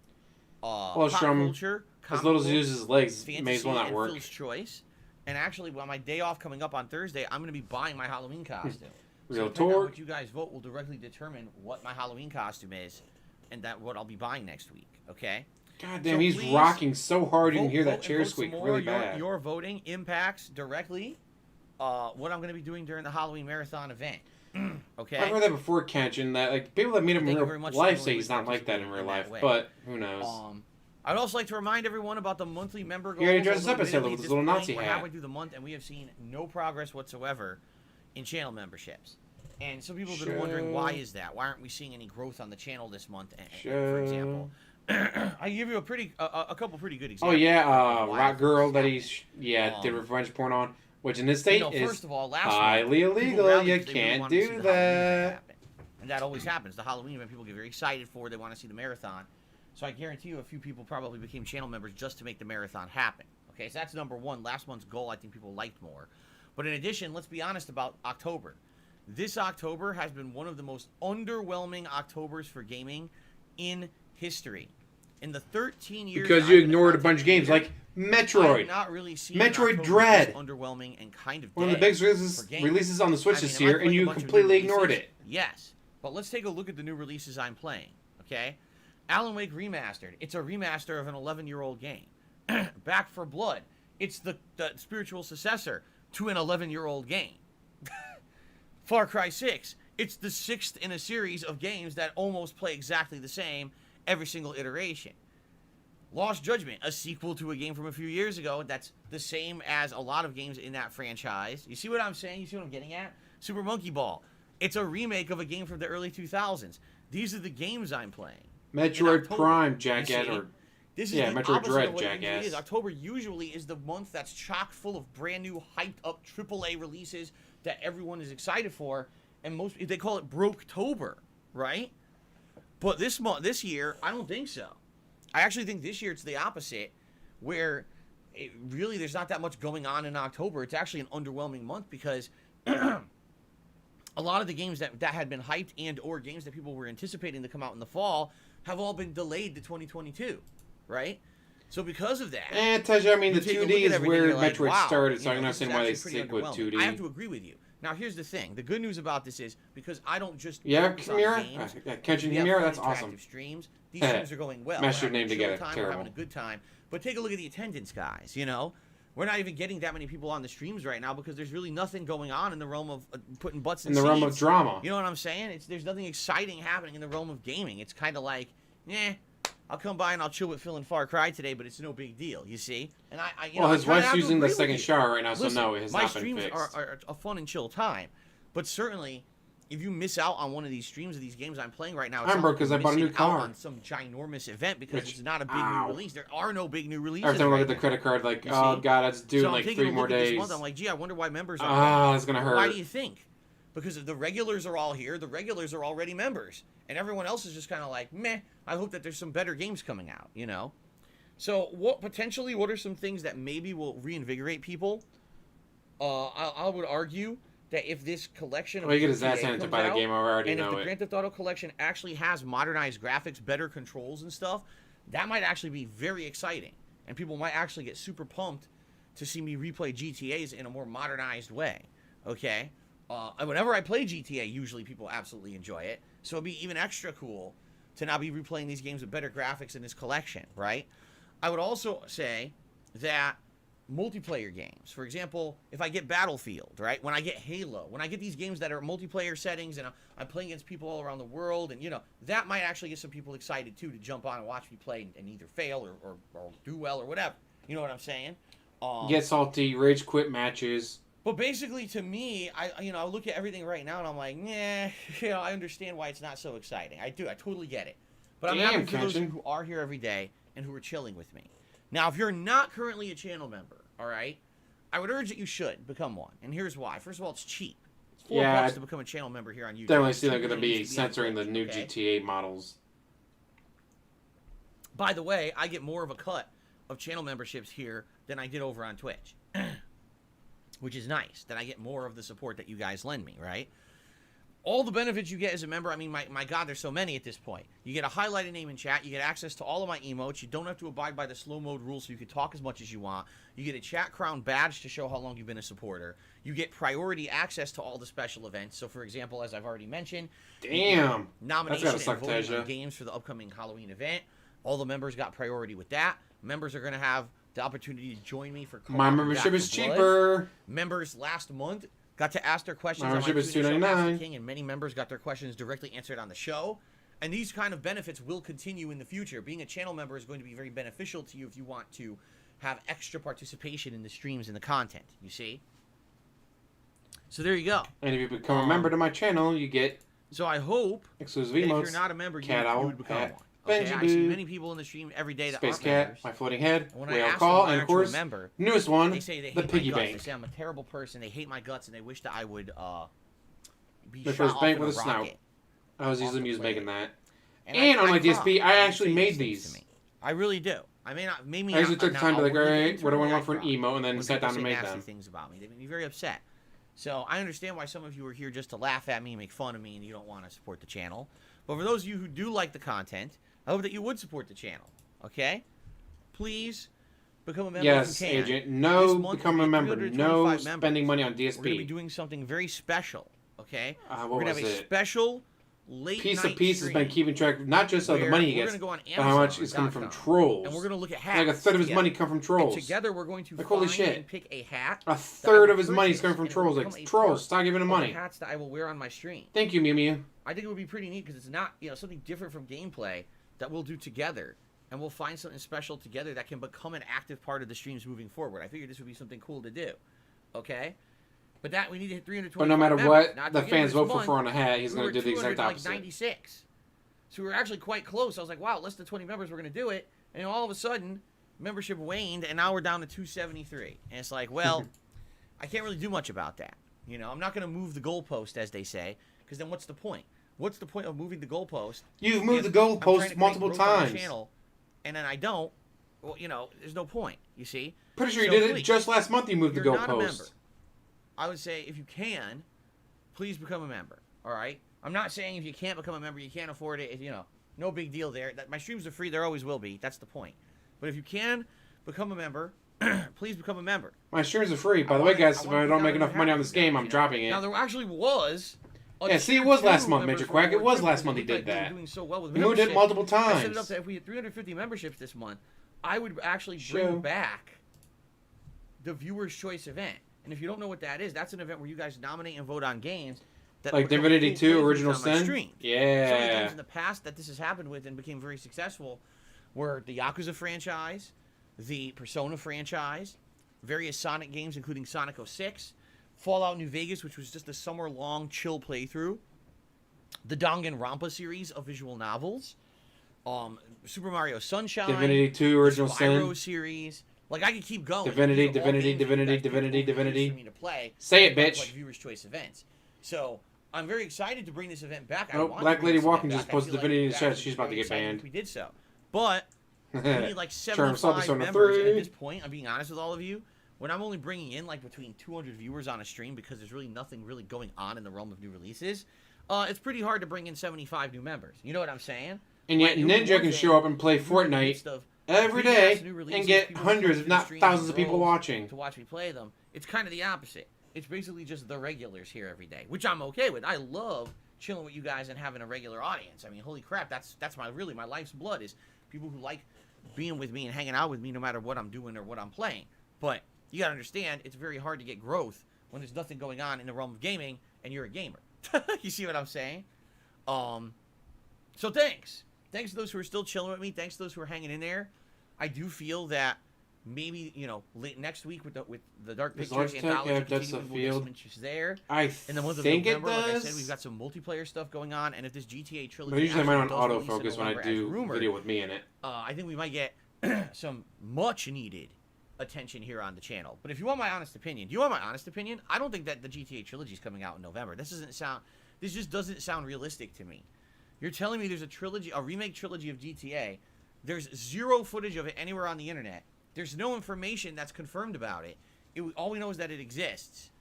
pop culture, As comic little as he books, uses his legs, fantasy, may as well not and work. Phil's choice. And actually, on my day off coming up on Thursday, I'm going to be buying my Halloween costume. Real depending on torque. what you guys vote will directly determine what my Halloween costume is, and that what I'll be buying next week. Okay. God damn, So he's please rocking so hard you can Vote- hear vote that and chair vote some squeak more. really bad. Your voting impacts directly what I'm going to be doing during the Halloween Marathon event. Okay? I've heard that before, Kenshin, that like people that meet him in Thank you very real much life for say he's not like that in real life, but who knows? I'd also like to remind everyone about the monthly member goals. He already dresses up although as Hitler admittedly with at his this little point, Nazi we're hat. halfway through the month, and we have seen no progress whatsoever in channel memberships. And some people have been wondering, why is that? Why aren't we seeing any growth on the channel this month, for example? I give you a couple pretty good examples. Oh yeah, Rock Girl that he's did revenge porn on, which in this state is first of all, last highly month, people illegal. rallied You because they really can't wanted to see do the Halloween event that. happen. And that always happens. The Halloween event, people get very excited for. They want to see the marathon. So I guarantee you a few people probably became channel members just to make the marathon happen. Okay, so that's number one. Last month's goal, I think people liked more. But in addition, let's be honest about October. This October has been one of the most underwhelming Octobers for gaming in history. In the 13 years... Because you ignored a bunch of games like Metroid. I've not really seen Metroid October Dread. underwhelming and kind of One of the biggest releases on the Switch this year, and you completely ignored it. Yes. But let's take a look at the new releases I'm playing, okay? Alan Wake Remastered. It's a remaster of an 11-year-old game. Back 4 Blood. It's the spiritual successor to an 11-year-old game. Far Cry 6. It's the 6th in a series of games that almost play exactly the same every single iteration. Lost Judgment, a sequel to a game from a few years ago that's the same as a lot of games in that franchise. You see what I'm saying? You see what I'm getting at? Super Monkey Ball. It's a remake of a game from the early 2000s. These are the games I'm playing. Metroid Prime, jackass. This is Metroid Dread, jackass. October usually is the month that's chock full of brand new, hyped up AAA releases that everyone is excited for, and they call it Broketober, right? But this year, I don't think so. I actually think this year it's the opposite, where there's not that much going on in October. It's actually an underwhelming month because a lot of the games that had been hyped and or games that people were anticipating to come out in the fall have all been delayed to 2022, right? So because of that... And the 2D is where Metroid started, so I can understand why they stick with 2D. I have to agree with you. Now, here's the thing. The good news about this is, because I don't just... Kenshin Himura, that's awesome. Streams, these streams are going well. Smash your name together. We're having a good time. But take a look at the attendance, guys, you know? We're not even getting that many people on the streams right now because there's really nothing going on in the realm of putting butts in the realm of drama. You know what I'm saying? There's nothing exciting happening in the realm of gaming. It's kind of like, I'll come by and I'll chill with Phil and Far Cry today, but it's no big deal, you see? And his wife's using the second shower right now, so no, it has not been fixed. My streams are a fun and chill time. But certainly, if you miss out on one of these streams of these games I'm playing right now, I'm broke because I bought a new car. On some ginormous event because it's not a big new release. There are no big new releases. Every time I look at the credit card, like, oh god, it's due in like 3 more days. This month, I'm like, gee, I wonder why members are. It's gonna hurt. Why do you think? Because the regulars are all here. The regulars are already members, and everyone else is just kind of like, meh. I hope that there's some better games coming out, you know. So what are some things that maybe will reinvigorate people? I would argue that if this collection of you get his ass handed to buy the game, I already know and if it. the Grand Theft Auto collection actually has modernized graphics, better controls and stuff, that might actually be very exciting, and people might actually get super pumped to see me replay GTAs in a more modernized way. Okay. Whenever I play GTA, usually people absolutely enjoy it. So it'd be even extra cool to now be replaying these games with better graphics in this collection, right? I would also say that multiplayer games, for example, if I get Battlefield, right? When I get Halo, when I get these games that are multiplayer settings and I'm playing against people all around the world, and, that might actually get some people excited, too, to jump on and watch me play and either fail or do well or whatever. You know what I'm saying? Get salty, rage quit matches. But basically, to me, I look at everything right now and I'm like, I understand why it's not so exciting. I do. I totally get it. But I'm happy for those who are here every day and who are chilling with me. Now, if you're not currently a channel member, all right, I would urge that you should become one. And here's why. First of all, it's cheap. It's $4 to become a channel member here on YouTube. Definitely see they're going to be censoring the new GTA models. By the way, I get more of a cut of channel memberships here than I did over on Twitch. Which is nice, that I get more of the support that you guys lend me, right? All the benefits you get as a member, I mean, my God, there's so many at this point. You get a highlighted name in chat. You get access to all of my emotes. You don't have to abide by the slow mode rules, so you can talk as much as you want. You get a chat crown badge to show how long you've been a supporter. You get priority access to all the special events. So, for example, as I've already mentioned, nomination and voting on games for the upcoming Halloween event. All the members got priority with that. Members are going to have the opportunity to join me for my membership is cheaper. Members last month got to ask their questions on my Membership is Tuesday show, Master $2.99. King, and many members got their questions directly answered on the show. And these kind of benefits will continue in the future. Being a channel member is going to be very beneficial to you if you want to have extra participation in the streams and the content, you see? So there you go. And if you become a member to my channel, you get So I hope exclusive that if emotes. you're not a member, you Cat Owl, would become Cat, one. Okay? Benji I see Boo, many people in the stream every day that Space aren't Cat, members. my floating head, When I whale ask call, them why and of aren't you a course, member, newest one, they say they the hate piggy my guts. bank. They say I'm a terrible person. They hate my guts, and they wish that I would be The shot first off bank in a with a snout. rocket. I was off usually the amused planet. making that. And And on my cry DSP, I when they actually say made these things these. to me. I really do. I may not. Maybe I actually took not, time to not like, outwardly, alright, what do I internally, want for an cry emo, and then when sat people down to say make nasty them. things about me. They make me very upset. So I understand why some of you are here just to laugh at me and make fun of me, and you don't want to support the channel. But for those of you who do like the content, I hope that you would support the channel. Okay? Please become a member Yes, if you can. agent. No, This month become will a be member. 325 No members. spending money on We're going to be DSP. doing something very special. Okay? What We're going was to have a it? special late Piece night of Piece has stream been keeping track not just of the where money he we're gets, gonna go on but how much is coming from Amazon.com, trolls. and we're going to look at hats. Like a third of his together. money come from And trolls. together we're going to Like, holy find shit. and pick a hat. A that I third will of his money is purchase, coming from and it will trolls. become Like, a trolls, part stop giving him of the money. hats that I will wear on my stream. Thank you, Mew Mew. I think it would be pretty neat because it's not, something different from gameplay that we'll do together. And we'll find something special together that can become an active part of the streams moving forward. I figured this would be something cool to do. Okay? But that, we need to hit 325 But no matter members. what Now, at the beginning fans of this vote month, for on a hat, he's we going were to do the exact 200, opposite. Like 96. So we were actually quite close. I was like, wow, less than 20 members, we're going to do it. And all of a sudden, membership waned, and now we're down to 273. And it's like, well, I can't really do much about that. I'm not going to move the goalpost, as they say, because then what's the point? What's the point of moving the goalpost? You've moved the if I'm trying goalpost to multiple create growth on the times. channel, and then I don't. Well, there's no point, you see? Pretty sure you So did it please, just last month. You moved the if you're not a member, goalpost. I would say if you can, please become a member. All right. I'm not saying if you can't become a member, you can't afford it. No big deal there. My streams are free. There always will be. That's the point. But if you can become a member, please become a member. My streams are free. By the way, guys, if I don't make enough money on this game, I'm dropping Now it. there actually was. Yeah, see, it was last month, members Major for Quack. It was Triple. last month he Looked like did we were that. Doing so well with He moved it membership. multiple I set it up times. that if we had 350 memberships this month, I would actually Sure. bring back the Viewer's Choice event. And if you don't know what that is, that's an event where you guys nominate and vote on games that Like become Divinity cool 2 playthroughs Original on my Sin? streams. Some of the Yeah. games in the past that this has happened with and became very successful were the Yakuza franchise, the Persona franchise, various Sonic games including Sonic 06, Fallout New Vegas, which was just a summer-long chill playthrough, the Danganronpa series of visual novels, Super Mario Sunshine, Divinity 2 Original the Spyro Sin. series. Like, I could keep going. Divinity, These are all Divinity, games that you Divinity, guys pick Divinity, over the years Divinity. for me to play. Say it, Like bitch. Viewer's Choice events. So I'm very excited to bring this event back. I Oh, want Black to bring Lady this event Walking just back. I posted feel Divinity in you the guys chat. would be She's about to very get excited banned. if we did so. But we need like Charm 75 Persona members. And 3. at this point, I'm being honest with all of you, when I'm only bringing in like between 200 viewers on a stream because there's really nothing really going on in the realm of new releases, it's pretty hard to bring in 75 new members. You know what I'm saying? And yet Like, it would be Ninja one can thing show up and play if we were in the midst Fortnite of every big-ass day new and releases, get people would come hundreds, to if the not streams thousands in of people droves watching. to watch me play them. It's kind of the opposite. It's basically just the regulars here every day, which I'm okay with. I love chilling with you guys and having a regular audience. I mean, holy crap, that's my life's blood is people who like being with me and hanging out with me no matter what I'm doing or what I'm playing. But you gotta understand, it's very hard to get growth when there's nothing going on in the realm of gaming and you're a gamer. You see what I'm saying? So thanks. Thanks to those who are still chilling with me. Thanks to those who are hanging in there. I do feel that maybe, late next week with the Dark Does Pictures Logitech anthology have depths continuing, of we'll get some field? interest there. I In the month of think it November, like I said, does. we've got some multiplayer stuff going on, and if this GTA trilogy But usually I'm actually on does release in autofocus when I November as do rumored, video with me in it. I think we might get some much needed attention here on the channel. But if you want my honest opinion, I don't think that the GTA trilogy is coming out in November. This just doesn't sound realistic to me. You're telling me there's a remake trilogy of GTA. There's zero footage of it anywhere on the internet. There's no information that's confirmed about it. All we know is that it exists.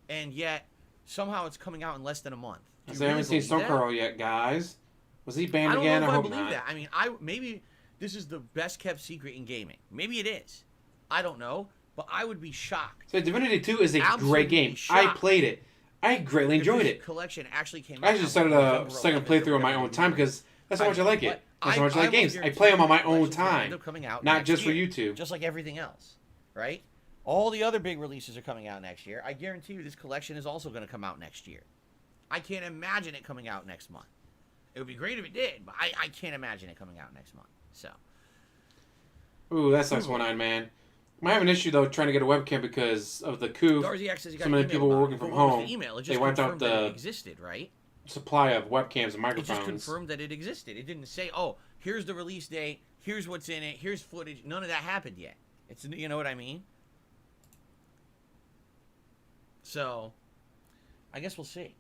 And yet, somehow it's coming out in less than a month. Do you I haven't really seen believe that? Stone Curl yet, guys. Was he banned I don't again? know if I I hope believe not. that. I mean, maybe this is the best kept secret in gaming. Maybe it is. I don't know, but I would be shocked. So Divinity 2 is a Absolutely great game. I shocked. played it. I greatly if enjoyed this it. collection actually came I out. actually on started November a second 11th playthrough or on my whatever own time because that's how much I like it. But That's how much I like will games. I guarantee play them on my the own collection's gonna end time. up coming out Not next just for year, YouTube. just like everything else, right? All the other big releases are coming out next year. I guarantee you this collection is also going to come out next year. I can't imagine it coming out next month. It would be great if it did, but I can't imagine it coming out next month. So. Ooh, that sucks, One-Eyed Man. I have an issue, though, trying to get a webcam because of the coup. So many people were working from home. They wiped out the existed, right? supply of webcams and microphones. It just confirmed that it existed. It didn't say, oh, here's the release date, here's what's in it, here's footage. None of that happened yet. It's, you know what I mean? So, I guess we'll see.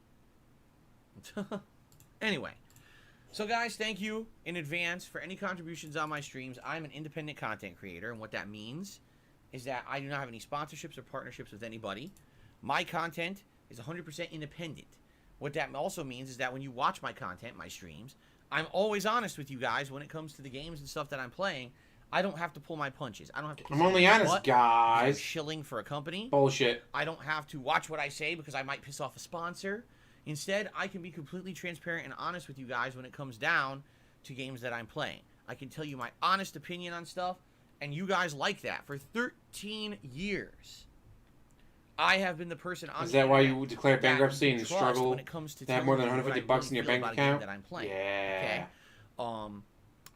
Anyway. So, guys, thank you in advance for any contributions on my streams. I'm an independent content creator, and what that means is that I do not have any sponsorships or partnerships with anybody. My content is 100% independent. What that also means is that when you watch my content, my streams, I'm always honest with you guys when it comes to the games and stuff that I'm playing. I don't have to pull my punches. I don't have to. I'm only honest, guys. I'm shilling for a company. Bullshit. I don't have to watch what I say because I might piss off a sponsor. Instead, I can be completely transparent and honest with you guys when it comes down to games that I'm playing. I can tell you my honest opinion on stuff, and you guys like that. For 13 years, I have been the person on. Is that why you declared bankruptcy and struggle to have more than 150 bucks in your bank account? That I'm playing. Yeah. Okay?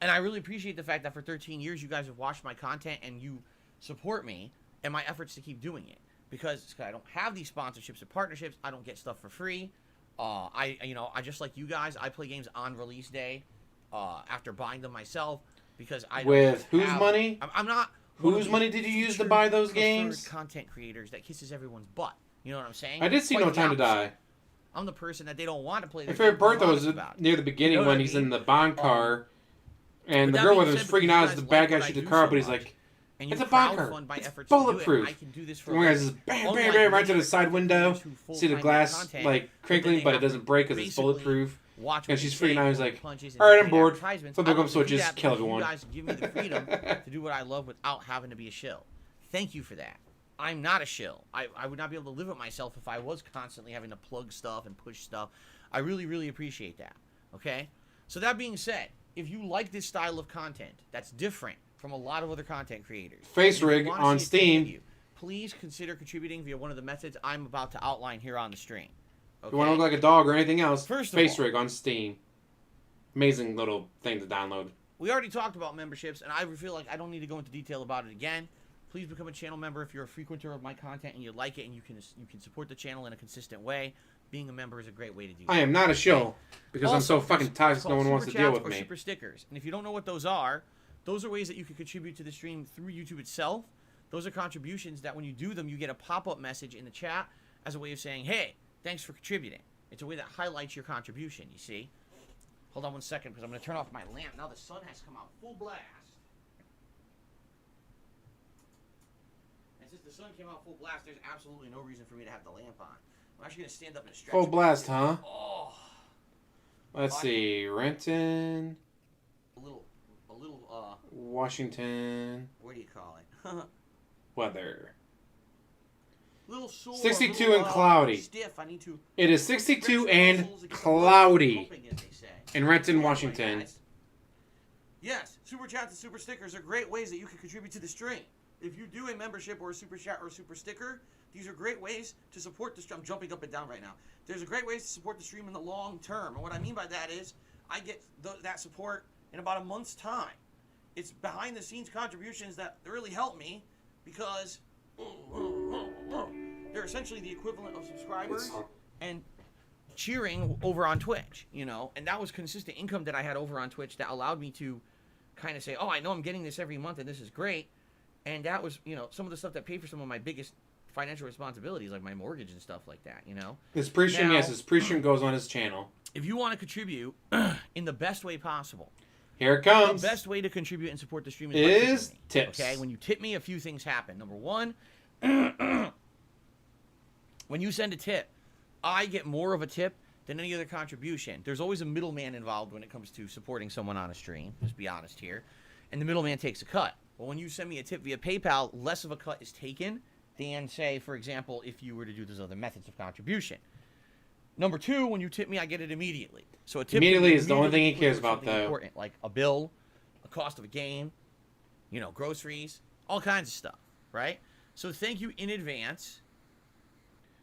And I really appreciate the fact that for 13 years you guys have watched my content and you support me and my efforts to keep doing it. Because I don't have these sponsorships or partnerships, I don't get stuff for free. I just like you guys, I play games on release day after buying them myself because I don't With whose money? I'm not. Whose money did you use to buy those games? Content creators that kisses everyone's butt. You know what I'm saying? I did see No Time to Die. I'm the person that they don't want to play. My favorite part though was near the beginning when he's in the Bond car, and the girl with him is freaking out as the bad guy shoots the car, but he's like, "It's a Bond car. It's bulletproof." And one guy's just bam, bam, bam, right to the side window. See the glass like crinkling, but it doesn't break because it's bulletproof. And she's freaking out. He's like, "All right, I'm bored. Flip the switches, kill everyone." You guys give me the freedom to do what I love without having to be a shill. Thank you for that. I'm not a shill. I would not be able to live with myself if I was constantly having to plug stuff and push stuff. I really, really appreciate that. Okay? So that being said, if you like this style of content that's different from a lot of other content creators, Face Rig on Steam, please consider contributing via one of the methods I'm about to outline here on the stream. Okay? If you want to look like a dog or anything else, First of Face all, Rig on Steam. Amazing little thing to download. We already talked about memberships, and I feel like I don't need to go into detail about it again. Please become a channel member if you're a frequenter of my content and you like it and you can support the channel in a consistent way. Being a member is a great way to do that. I am not a shill because also, I'm so fucking toxic no one wants to deal with me. Super stickers. And if you don't know what those are ways that you can contribute to the stream through YouTube itself. Those are contributions that when you do them, you get a pop-up message in the chat as a way of saying, hey, thanks for contributing. It's a way that highlights your contribution, you see. Hold on one second because I'm going to turn off my lamp. Now the sun has come out full blast. And since the sun came out full blast, there's absolutely no reason for me to have the lamp on. I'm actually going to stand up and stretch. Full blast, huh? Oh. Let's see. Renton. A little, Washington. what do you call it? Weather. Little sore, 62 little, and cloudy. Stiff. I need to. It is 62 and cloudy in Renton, Washington. Right, yes, super chats and super stickers are great ways that you can contribute to the stream. If you do a membership or a super chat or a super sticker, these are great ways to support the stream. I'm jumping up and down right now. There's a great ways to support the stream in the long term. And what I mean by that is I get that support in about a month's time. It's behind the scenes contributions that really help me because they're essentially the equivalent of subscribers and cheering over on Twitch, you know. And that was consistent income that I had over on Twitch that allowed me to kind of say, oh, I know I'm getting this every month and this is great. And that was, you know, some of the stuff that paid for some of my biggest financial responsibilities, like my mortgage and stuff like that, you know. His pre-stream, yes, his pre-stream goes on his channel. If you want to contribute in the best way possible, here it comes. the best way to contribute and support the stream is tips. Okay, when you tip me, a few things happen. Number one, when you send a tip, I get more of a tip than any other contribution. There's always a middleman involved when it comes to supporting someone on a stream. Let's be honest here. And the middleman takes a cut. Well, when you send me a tip via PayPal, less of a cut is taken than, say, for example, if you were to do those other methods of contribution. Number two, when you tip me, I get it immediately. So a tip immediately is the only thing he cares about, though. Important, like a bill, a cost of a game, you know, groceries, all kinds of stuff, right? So thank you in advance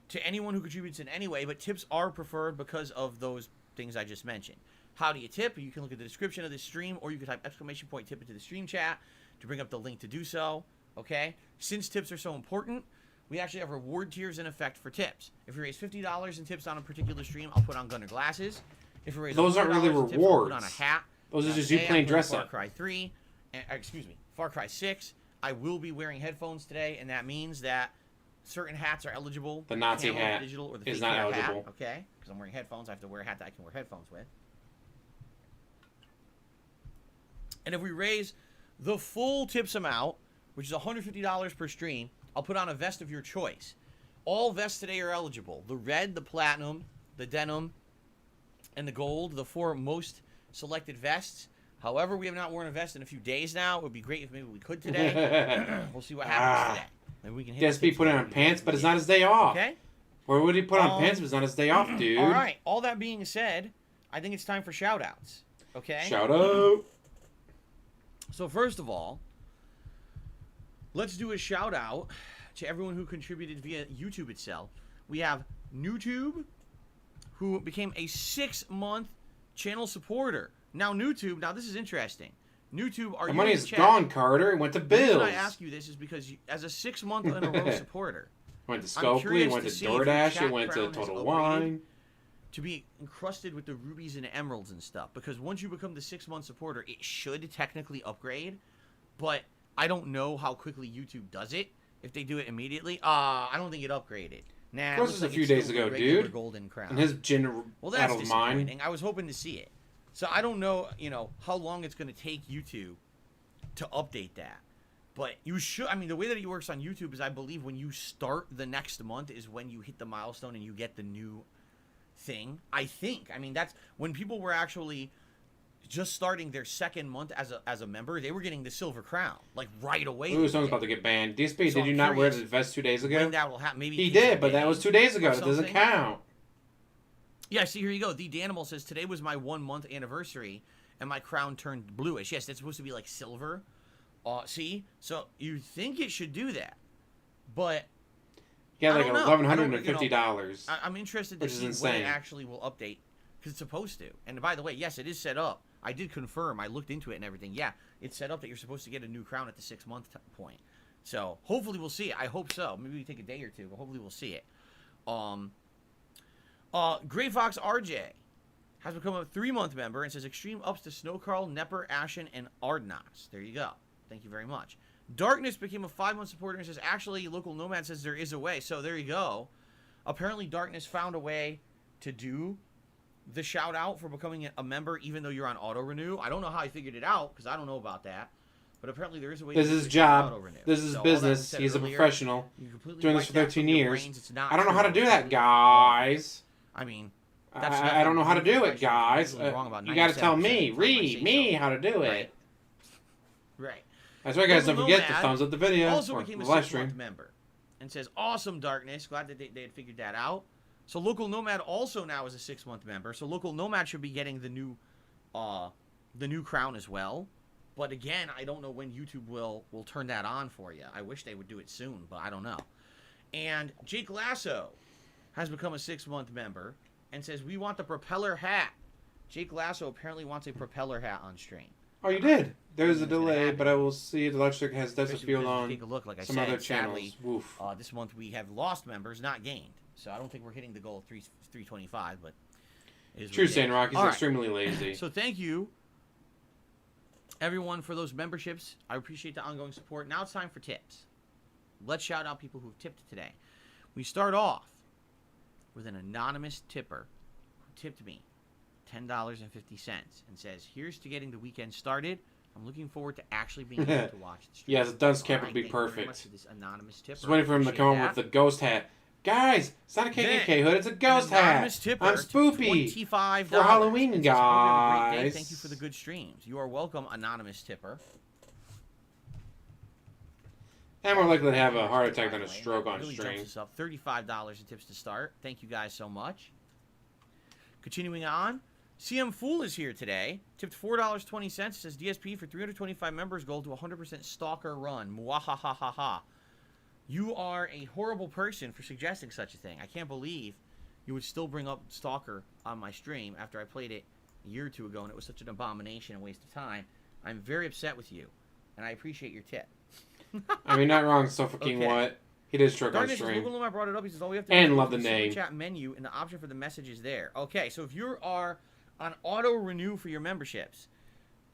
to anyone who contributes in any way, but tips are preferred because of those things I just mentioned. How do you tip? You can look at the description of this stream, or you can type !tip into the stream chat to bring up the link to do so, okay? Since tips are so important, we actually have reward tiers in effect for tips. If you raise $50 in tips on a particular stream, I'll put on Gunner glasses. If you raise those aren't really $100 in tips, I'll rewards. put on a hat. Those are just you playing dress Far up. Cry 3, Far Cry 6. I will be wearing headphones today, and that means that certain hats are eligible. The Nazi Camel, hat digital, or the is fake not hat eligible. Hat, okay? Because I'm wearing headphones, I have to wear a hat that I can wear headphones with. And if we raise the full tips amount, which is $150 per stream, I'll put on a vest of your choice. All vests today are eligible. The red, the platinum, the denim, and the gold, the 4 most selected vests. However, we have not worn a vest in a few days now. It would be great if maybe we could today. We'll see what happens today. Maybe we can hit DSP put on pants, but it's not his day off. Okay. Where would he put on pants if it's not his day off, dude? All right. All that being said, I think it's time for shout-outs. Okay? Shout out. So first of all, let's do a shout-out to everyone who contributed via YouTube itself. We have NewTube, who became a 6-month channel supporter. Now, NewTube, this is interesting. NewTube, are The you money in is the chat? gone, Carter. It went to The reason bills. I ask you this is because as a 6-month in a row supporter, Went to I'm Scopely, curious it went to to see if your DoorDash, chat it went to crown has Total upgraded Wine. to be encrusted with the rubies and emeralds and stuff. Because once you become the 6-month supporter, it should technically upgrade. But I don't know how quickly YouTube does it. If they do it immediately, I don't think it upgraded. Nah, Of course, it it's looks a few it's days still ago, the regular dude. Golden crown. And his gin Well, out that's of mine. disappointing. I was hoping to see it. So I don't know, how long it's going to take YouTube to update that. But you should, the way that it works on YouTube is I believe when you start the next month is when you hit the milestone and you get the new thing. I think. That's when people were actually just starting their 2nd month as a member, they were getting the silver crown, like right away. Ooh, someone's about to get banned. DSP, So did I'm you not wear curious the vest 2 days ago? When that will happen. Maybe He it takes did, a but that day was 2 days ago. or It doesn't something. count. Yeah, see, here you go. The Danimal says, today was my 1-month anniversary, and my crown turned bluish. Yes, that's supposed to be like silver. See? So you think it should do that. But Yeah, I like don't know. $1,150. I'm interested to Which is see when insane. it actually will update. Because it's supposed to. And by the way, yes, it is set up. I did confirm. I looked into it and everything. Yeah, it's set up that you're supposed to get a new crown at the 6-month point. So hopefully we'll see it. I hope so. Maybe we take a day or two, but hopefully we'll see it. Gray Fox RJ has become a 3-month member and says extreme ups to Snowcarl, Nepper, Ashen, and Ardnas. There you go. Thank you very much. Darkness became a 5-month supporter and says actually local nomad says there is a way. So there you go. Apparently Darkness found a way to do the shout out for becoming a member even though you're on auto renew. I don't know how he figured it out because I don't know about that. But apparently there is a way This to is do his the shout job. auto renew. This is So all that business. said He's a earlier, professional. you completely Doing this wiped for that 13 from your years. brains. It's not I don't know how to true. do that, guys. That's I don't know how to do it, nothing. guys. Usually wrong about You got to tell 97% me, of the time I Reeee, say me, so. how to do it. Right. That's right, guys. Don't Local forget to Nomad thumbs up the video Also or became a the live 6-month stream. member and says, awesome, Darkness. Glad that they had figured that out. So Local Nomad also now is a 6-month member. So Local Nomad should be getting the new crown as well. But again, I don't know when YouTube will turn that on for you. I wish they would do it soon, but I don't know. And Jake Lasso has become a 6-month member and says, we want the propeller hat. Jake Lasso apparently wants a propeller hat on stream. Oh, you did. There's a It's gonna delay, happen. but I will see the live stream has Desert Especially Field because if on you take a look, like I some said, other sadly, channels. Woof. this month we have lost members, not gained. So I don't think we're hitting the goal of 325, but it is what True, it is. Stan Rocky's All right. extremely lazy. So thank you, everyone, for those memberships. I appreciate the ongoing support. Now it's time for tips. Let's shout out people who've tipped today. We start off with an anonymous tipper who tipped me $10.50 and says, here's to getting the weekend started. I'm looking forward to actually being able to watch the stream. Yes, the dunce cap All would be thank you very much perfect. for this anonymous tipper. Just waiting for him to Appreciate come on that. with the ghost hat. Guys, it's not a KKK Then, hood, it's a ghost An anonymous hat. tipper I'm to spoopy. $25 for Halloween, and says, "Hope you have a great day. guys." Thank you for the good streams. You are welcome, anonymous tipper. And more likely to have a heart attack By than the a way, stroke that on really stream. jumps us up. $35 in tips to start. Thank you guys so much. Continuing on, CM Fool is here today. Tipped $4.20. Says DSP for 325 members. Goal to 100% stalker run. Mwahahaha. You are a horrible person for suggesting such a thing. I can't believe you would still bring up Stalker on my stream after I played it a year or two ago and it was such an abomination and waste of time. I'm very upset with you, and I appreciate your tip. I mean, not wrong, so fucking what? He did stroke on Darkness, stream. Logan Lamar brought it up. He says, all we have to And do love is the Super name. Chat menu, and the option for the message is there. Okay, so if you are on auto renew for your memberships,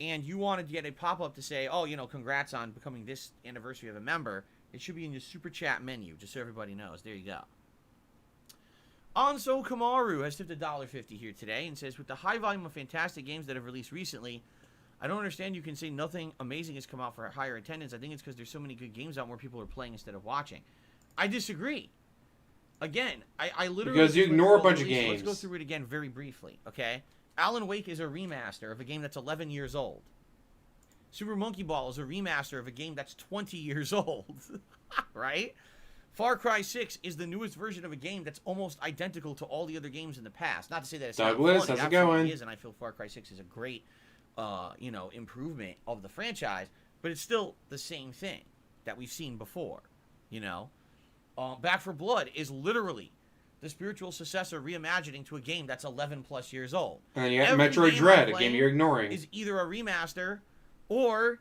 and you wanted to get a pop-up to say, oh, you know, congrats on becoming this anniversary of a member, it should be in your Super Chat menu, just so everybody knows. There you go. Anso Kamaru has tipped $1.50 here today and says, with the high volume of fantastic games that have released recently, I don't understand you can say nothing amazing has come out for higher attendance. I think it's because there's so many good games out where people are playing instead of watching. I disagree. Again, I literally... Because you ignore a bunch of games. Let's go through it again very briefly, okay? Alan Wake is a remaster of a game that's 11 years old. Super Monkey Ball is a remaster of a game that's 20 years old. Right? Far Cry 6 is the newest version of a game that's almost identical to all the other games in the past. Not to say that it's Douglas, not fun. how's it going? It is, and I feel Far Cry 6 is a great, you know, improvement of the franchise, but it's still the same thing that we've seen before, you know? Back 4 Blood is literally the spiritual successor reimagining to a game that's 11 plus years old. And then you got Every Metroid game Dread, I'm a game you're ignoring. Is either a remaster or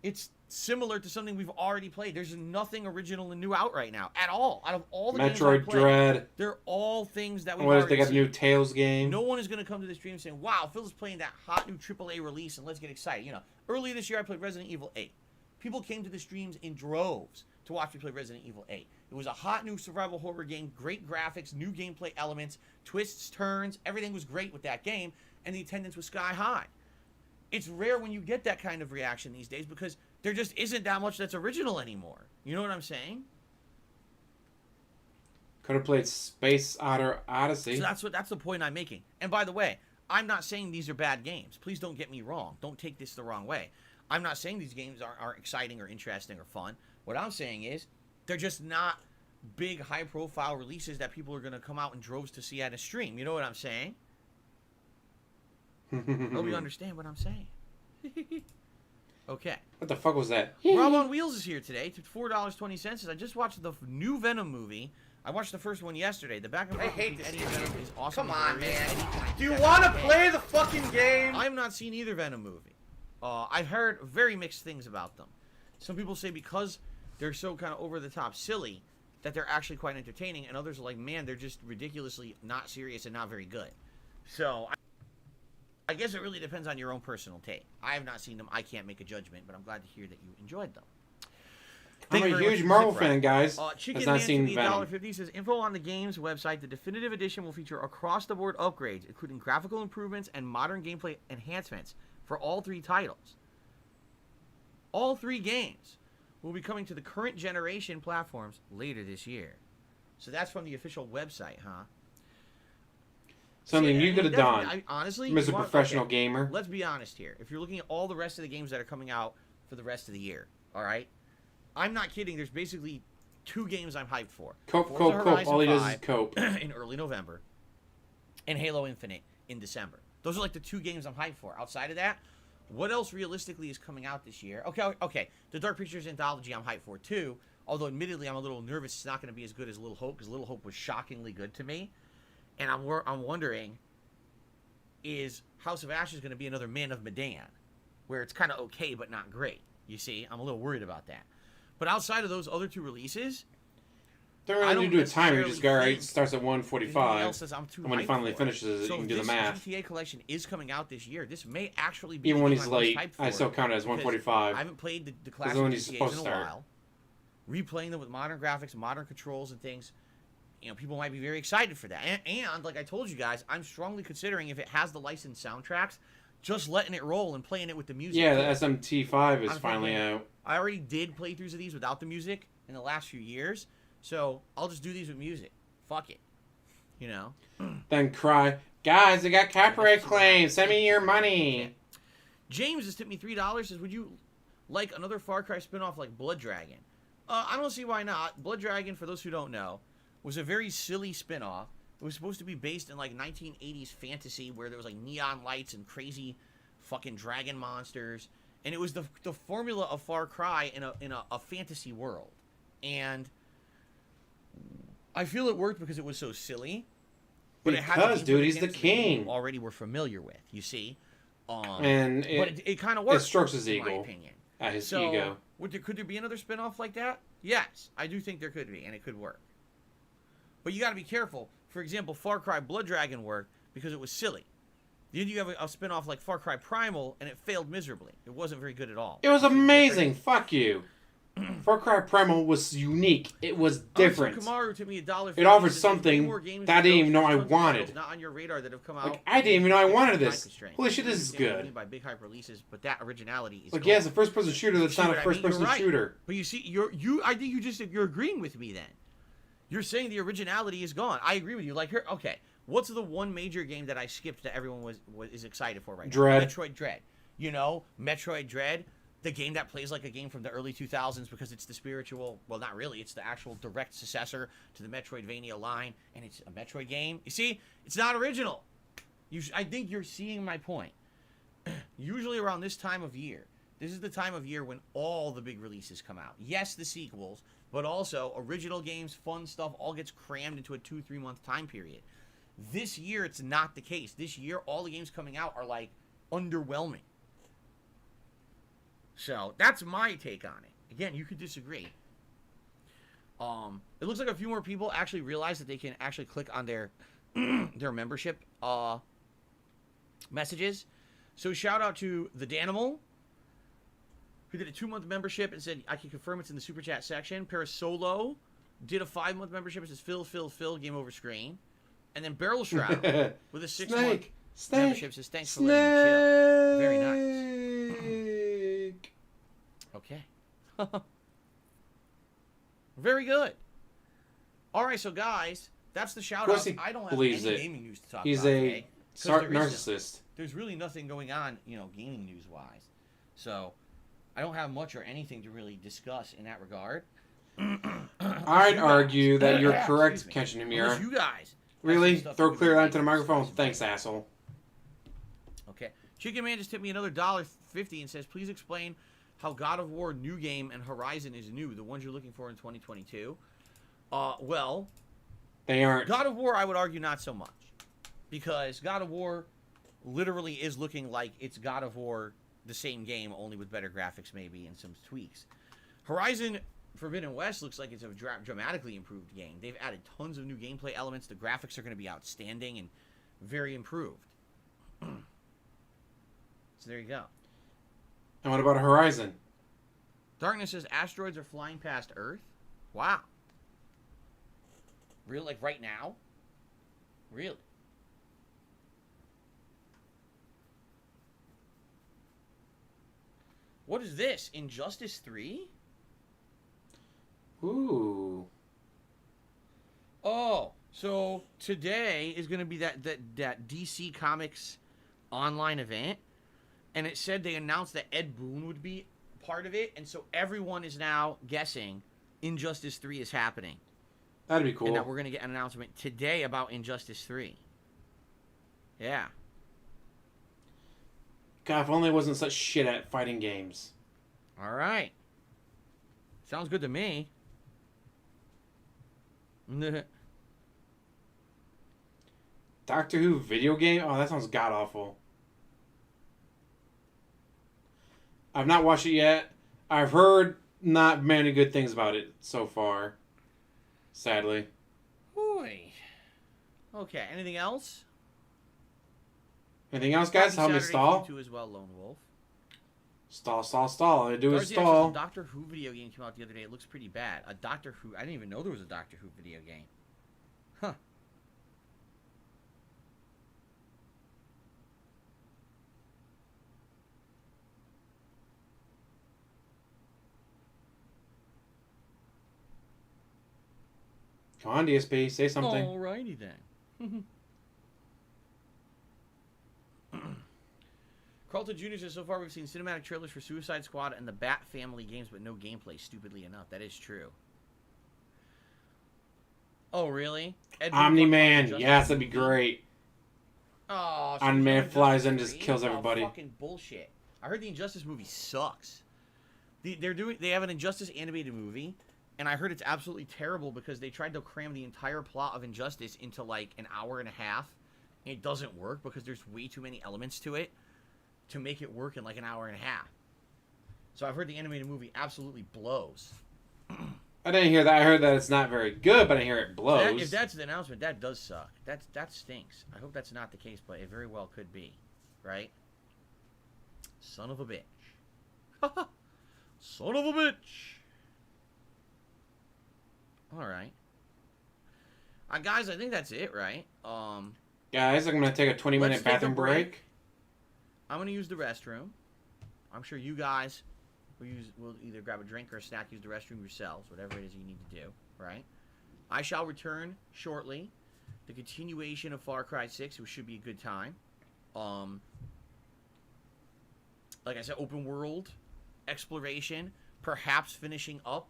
it's similar to something we've already played. There's nothing original and new out right now at all. Out of all the games Metroid I've played, Dread. they're all things that we've What is already they got the seen. new Tales game? No one is going to come to the stream saying, wow, Phil's playing that hot new AAA release and let's get excited. You know, earlier this year I played Resident Evil 8. People came to the streams in droves to watch me play Resident Evil 8. It was a hot new survival horror game, great graphics, new gameplay elements, twists, turns, everything was great with that game, and the attendance was sky high. It's rare when you get that kind of reaction these days because there just isn't that much that's original anymore. You know what I'm saying? Could have played Space Odyssey. So that's the point I'm making. And by the way, I'm not saying these are bad games. Please don't get me wrong. Don't take this the wrong way. I'm not saying these games aren't exciting or interesting or fun. What I'm saying is they're just not big, high-profile releases that people are going to come out in droves to see at a stream. You know what I'm saying? Hope you understand what I'm saying. Okay. What the fuck was that? Rob on Wheels is here today. To $4.20. Says, I just watched the new Venom movie. I watched the first one yesterday. The back and forth between Eddie and Venom is awesome. Come on, hilarious. man. Do you want to play the fucking game? I have not seen either Venom movie. I've heard very mixed things about them. Some people say because they're so kind of over-the-top silly that they're actually quite entertaining, and others are like, man, they're just ridiculously not serious and not very good. So, I guess it really depends on your own personal take. I have not seen them. I can't make a judgment, but I'm glad to hear that you enjoyed them. I'm a huge Marvel fan, guys. Chicken Has not Man seen to Venom. $1.50 says, info on the game's website. The definitive edition will feature across-the-board upgrades, including graphical improvements and modern gameplay enhancements for all 3 titles. All 3 games will be coming to the current generation platforms later this year. So that's from the official website, huh? Something See, you could have done, honestly, Mr. Professional Gamer. Let's be honest here. If you're looking at all the rest of the games that are coming out for the rest of the year, all right? I'm not kidding. There's basically 2 games I'm hyped for. Cope. Horizon All he does is 5 cope. in early November, and Halo Infinite in December. Those are like the 2 games I'm hyped for. Outside of that, what else realistically is coming out this year? Okay. The Dark Pictures Anthology I'm hyped for too. Although admittedly I'm a little nervous it's not going to be as good as Little Hope because Little Hope was shockingly good to me. And I'm wondering, is House of Ashes going to be another Man of Medan, where it's kind of okay but not great? You see, I'm a little worried about that. But outside of those other 2 releases, Don't really do a timer. You just go right. Starts at 1:45. And when he finally finishes it, you can do the math. So this GTA collection is coming out this year. This may actually be Even when he's I'm most late, hyped I for still count it as because 1:45. I haven't played the classic when he's GTAs supposed in a to start. while. Replaying them with modern graphics, modern controls, and things. You know, people might be very excited for that. And like I told you guys, I'm strongly considering if it has the licensed soundtracks, just letting it roll and playing it with the music. Yeah, the SMT5 is I'm finally thinking- out. I already did playthroughs of these without the music in the last few years, so I'll just do these with music. Fuck it. You know? Then cry, guys, I got copyright claims. Send me your money. James has tipped me $3. Says, would you like another Far Cry spinoff like Blood Dragon? I don't see why not. Blood Dragon, for those who don't know, was a very silly spinoff. It was supposed to be based in like 1980s fantasy where there was like neon lights and crazy fucking dragon monsters. And it was the formula of Far Cry in a fantasy world. And I feel it worked because it was so silly. But Because, dude, he's the mechanics that king. you already were familiar with, you see. And but it kind of works. It strokes his in my ego. opinion. At his So, ego. Could there be another spin-off like that? Yes, I do think there could be, and it could work. But you got to be careful. For example, Far Cry Blood Dragon worked because it was silly. Then you have a spin-off like Far Cry Primal, and it failed miserably. It wasn't very good at all. It was amazing. Fuck you. Far Cry Primal was unique. It was different. Kamaru took me $1. It offered something that I didn't even know I wanted. Not on your radar that have come out. Like, I didn't even know I wanted this. Holy shit, this is good. By big hype releases, but that originality is. Like, yeah, it's a first-person shooter that's not a first-person shooter. But you see, I think you're agreeing with me then. You're saying the originality is gone. I agree with you. Like, here, okay, what's the one major game that I skipped that everyone is excited for right now? Dread. Metroid Dread. You know, Metroid Dread. The game that plays like a game from the early 2000s because it's the spiritual, well, not really, it's the actual direct successor to the Metroidvania line, and it's a Metroid game. You see, it's not original. I think you're seeing my point. Usually around this time of year, this is the time of year when all the big releases come out. Yes, the sequels, but also original games, fun stuff, all gets crammed into a 2-3 month time period. This year, it's not the case. This year, all the games coming out are like underwhelming. So, that's my take on it. Again, you could disagree. It looks like a few more people actually realize that they can actually click on their their membership messages. So, shout out to the Danimal, who did a 2-month membership and said, I can confirm it's in the Super Chat section. Parasolo did a 5-month membership. It says, Phil, game over screen. And then Barrel Shroud with a 6-month membership says, thanks for letting me chill. Very nice. Okay. Very good. All right, so guys, that's the shout out. I don't have any gaming news to talk He's about a today. narcissist. There's really nothing going on, gaming news wise. So I don't have much or anything to really discuss in that regard. I'd argue that you're correct, Kenshin Amir. You guys. Really? Throw clear line to the microphone? Thanks, asshole. Okay. Chicken Man just tipped me another $1.50 and says, please explain how God of War new game and Horizon is new, the ones you're looking for in 2022. Well, they aren't. God of War, I would argue not so much. Because God of War literally is looking like it's God of War, the same game, only with better graphics maybe and some tweaks. Horizon Forbidden West looks like it's a dramatically improved game. They've added tons of new gameplay elements. The graphics are going to be outstanding and very improved. So there you go. And what about Horizon? Darkness says asteroids are flying past Earth. Wow. Really? Like right now? Really? What is this? Injustice 3? Ooh. Oh, so today is going to be that DC Comics online event. And it said they announced that Ed Boon would be part of it. And so everyone is now guessing Injustice 3 is happening. That'd be cool. And that we're going to get an announcement today about Injustice 3. Yeah. God, if only I wasn't such shit at fighting games. All right. Sounds good to me. Doctor Who video game? Oh, that sounds god-awful. I've not watched it yet. I've heard not many good things about it so far. Sadly. Boy. Okay, anything else? Anything else, guys? Help me stall. Too as well, Lone Wolf. Stall. All I do is Garcia stall. says a Doctor Who video game came out the other day. It looks pretty bad. A Doctor Who. I didn't even know there was a Doctor Who video game. Huh. Come on, DSP. Say something. Alrighty then. Carlton Jr. says, so far we've seen cinematic trailers for Suicide Squad and the Bat Family games, but no gameplay, stupidly enough. That is true. Oh, really? Omni-Man. Yes, that'd be great. Oh, so Omni-Man flies in and just kills everybody. Fucking bullshit. I heard the Injustice movie sucks. They have an Injustice animated movie, And I heard it's absolutely terrible because they tried to cram the entire plot of Injustice into like an hour and a half. And it doesn't work because there's way too many elements to it to make it work in like an hour and a half. So I've heard the animated movie absolutely blows. I didn't hear that. I heard that it's not very good, but I hear it blows. If that's the announcement, that does suck. That stinks. I hope that's not the case, but it very well could be. Right? Son of a bitch. Son of a bitch. Alright. Guys, I think that's it, right? Guys, I'm going to take a 20-minute Let's take a bathroom break. I'm going to use the restroom. I'm sure you guys will either grab a drink or a snack, use the restroom yourselves, whatever it is you need to do, right? I shall return shortly. The continuation of Far Cry 6, which should be a good time. Like I said, open world exploration, perhaps finishing up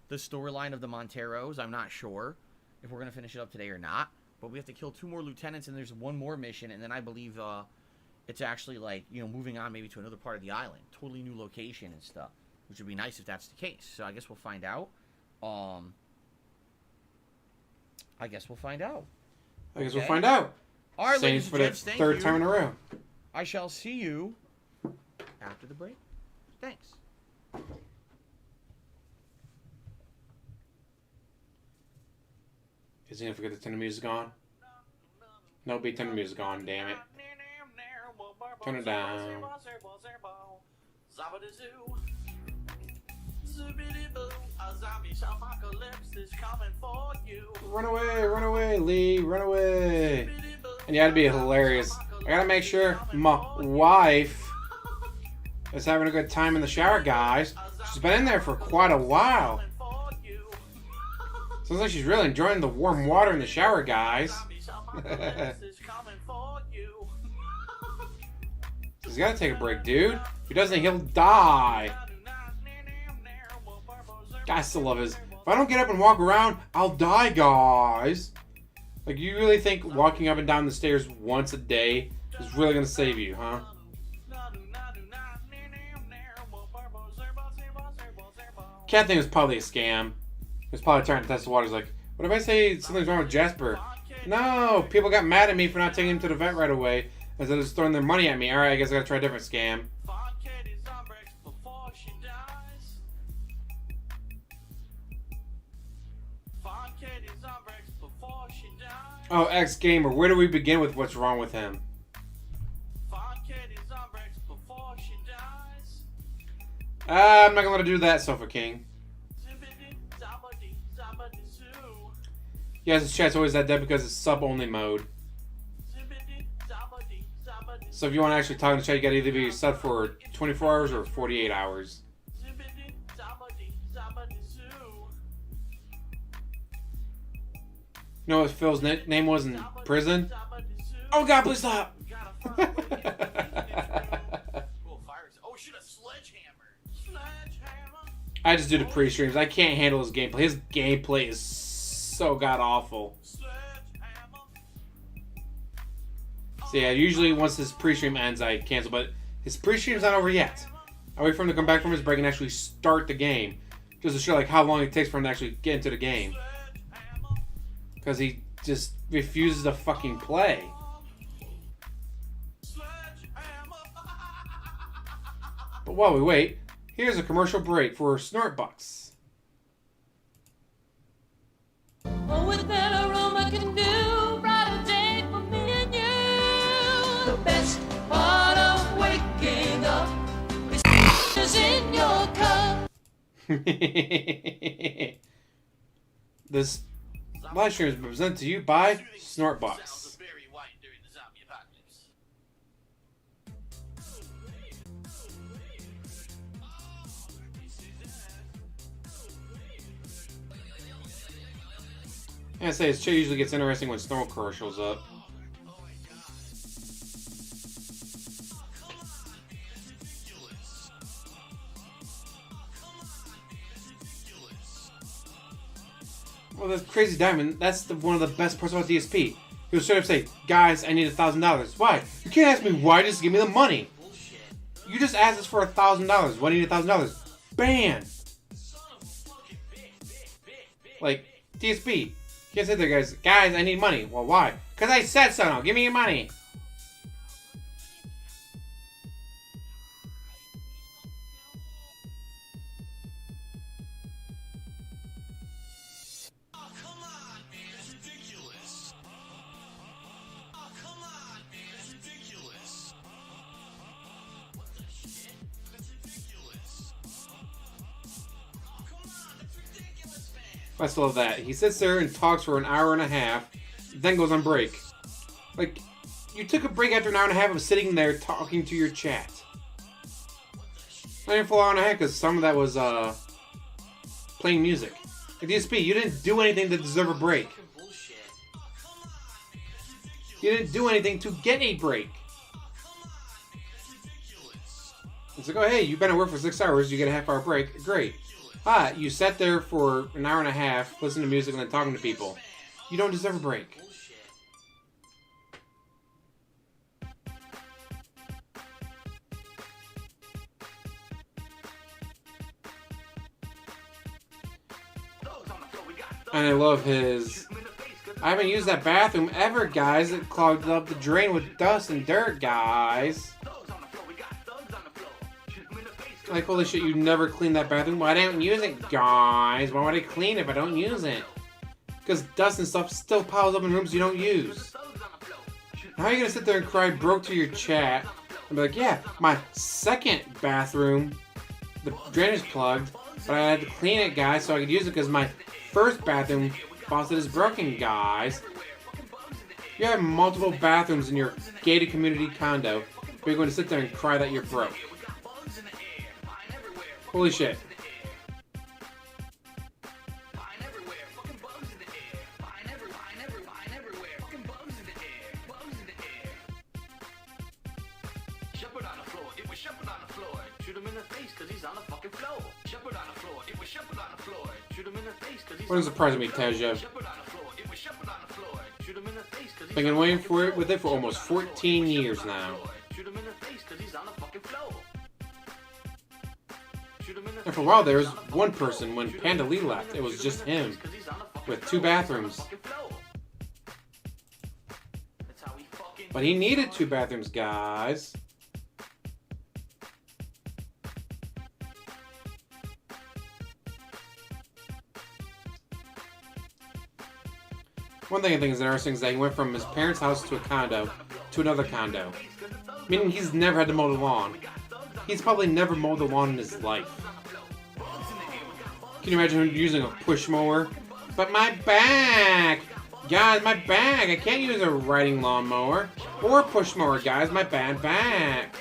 the storyline of the Monteros. I'm not sure if we're going to finish it up today or not, but we have to kill 2 more lieutenants, and there's 1 more mission, and then I believe it's actually like, you know, moving on maybe to another part of the island, totally new location and stuff, which would be nice if that's the case. So I guess we'll find out. I guess we'll find out. All right, ladies for and the gents, thank third you. time in a row. I shall see you after the break. Thanks. Is he gonna forget to turn the music on? No, be turn the music on, damn it. Turn it down. Run away, Lee, run away. And you gotta be hilarious. I gotta make sure my wife is having a good time in the shower, guys. She's been in there for quite a while. Sounds like she's really enjoying the warm water in the shower, guys. He's gotta take a break, dude. If he doesn't, he'll die. I still love his. If I don't get up and walk around, I'll die, guys. Like, you really think walking up and down the stairs once a day is really gonna save you, huh? Cat thing was probably a scam. He was probably trying to test the waters. Like, what if I say something's wrong with Jasper? No, people got mad at me for not taking him to the vet right away. Instead of just throwing their money at me. Alright, I guess I gotta try a different scam. Oh, ex-gamer, where do we begin with what's wrong with him? I'm not gonna do that, Sofa King. Yes, his chat's always that dead because it's sub-only mode. So if you want to actually talk in the chat, you gotta either be sub for 24 hours or 48 hours. You know what Phil's name was in prison? Oh god, please stop! I just do the pre-streams. I can't handle his gameplay. His gameplay is so god-awful. So yeah, usually once this pre-stream ends, I cancel. But his pre-stream's not over yet. I wait for him to come back from his break and actually start the game. Just to show like how long it takes for him to actually get into the game. Because he just refuses to fucking play. But while we wait, here's a commercial break for Snort Bucks. Oh, with that aroma can do brighter day for me and you. The best part of waking up is in your cup. This live stream is presented to you by Snort Bucks. I say his chat usually gets interesting when Snorkelcurl shows up. Well, that's Crazy Diamond. That's one of the best parts about DSP. He'll straight up say, "Guys, I need $1,000." Why? You can't ask me why. Just give me the money. You just asked us for $1,000. Why do you need $1,000? Ban. Like, DSP. You can't sit there, guys. Guys, I need money. Well, why? Because I said so. Now, give me your money. I still love that. He sits there and talks for an hour and a half, then goes on break. Like, you took a break after an hour and a half of sitting there talking to your chat. Not even a full hour and a half, because some of that was, playing music. Like, DSP, you didn't do anything to deserve a break. You didn't do anything to get a break. It's like, oh, hey, you've been at work for 6 hours, you get a half-hour break. Great. Ah, you sat there for an hour and a half, listening to music and then talking to people. You don't deserve a break. And I love his... I haven't used that bathroom ever, guys. It clogged up the drain with dust and dirt, guys. Like, holy shit, you never cleaned that bathroom? Why don't you use it, guys? Why would I clean it if I don't use it? Because dust and stuff still piles up in rooms you don't use. How are you going to sit there and cry broke to your chat and be like, yeah, my second bathroom, the drain is plugged, but I had to clean it, guys, so I could use it because my first bathroom faucet is broken, guys. You have multiple bathrooms in your gated community condo, but you're going to sit there and cry that you're broke. Holy shit. What is surprising me, Taja? I've been waiting for it with it for almost 14 years now. And for a while there was one person when Panda Lee left. It was just him. With 2 bathrooms. But he needed 2 bathrooms, guys. One thing I think is interesting is that he went from his parents' house to a condo to another condo. Meaning he's never had to mow the lawn. He's probably never mowed the lawn in his life. Can you imagine him using a push mower? But my back! Guys, my back! I can't use a riding lawnmower or a push mower, guys. My bad back.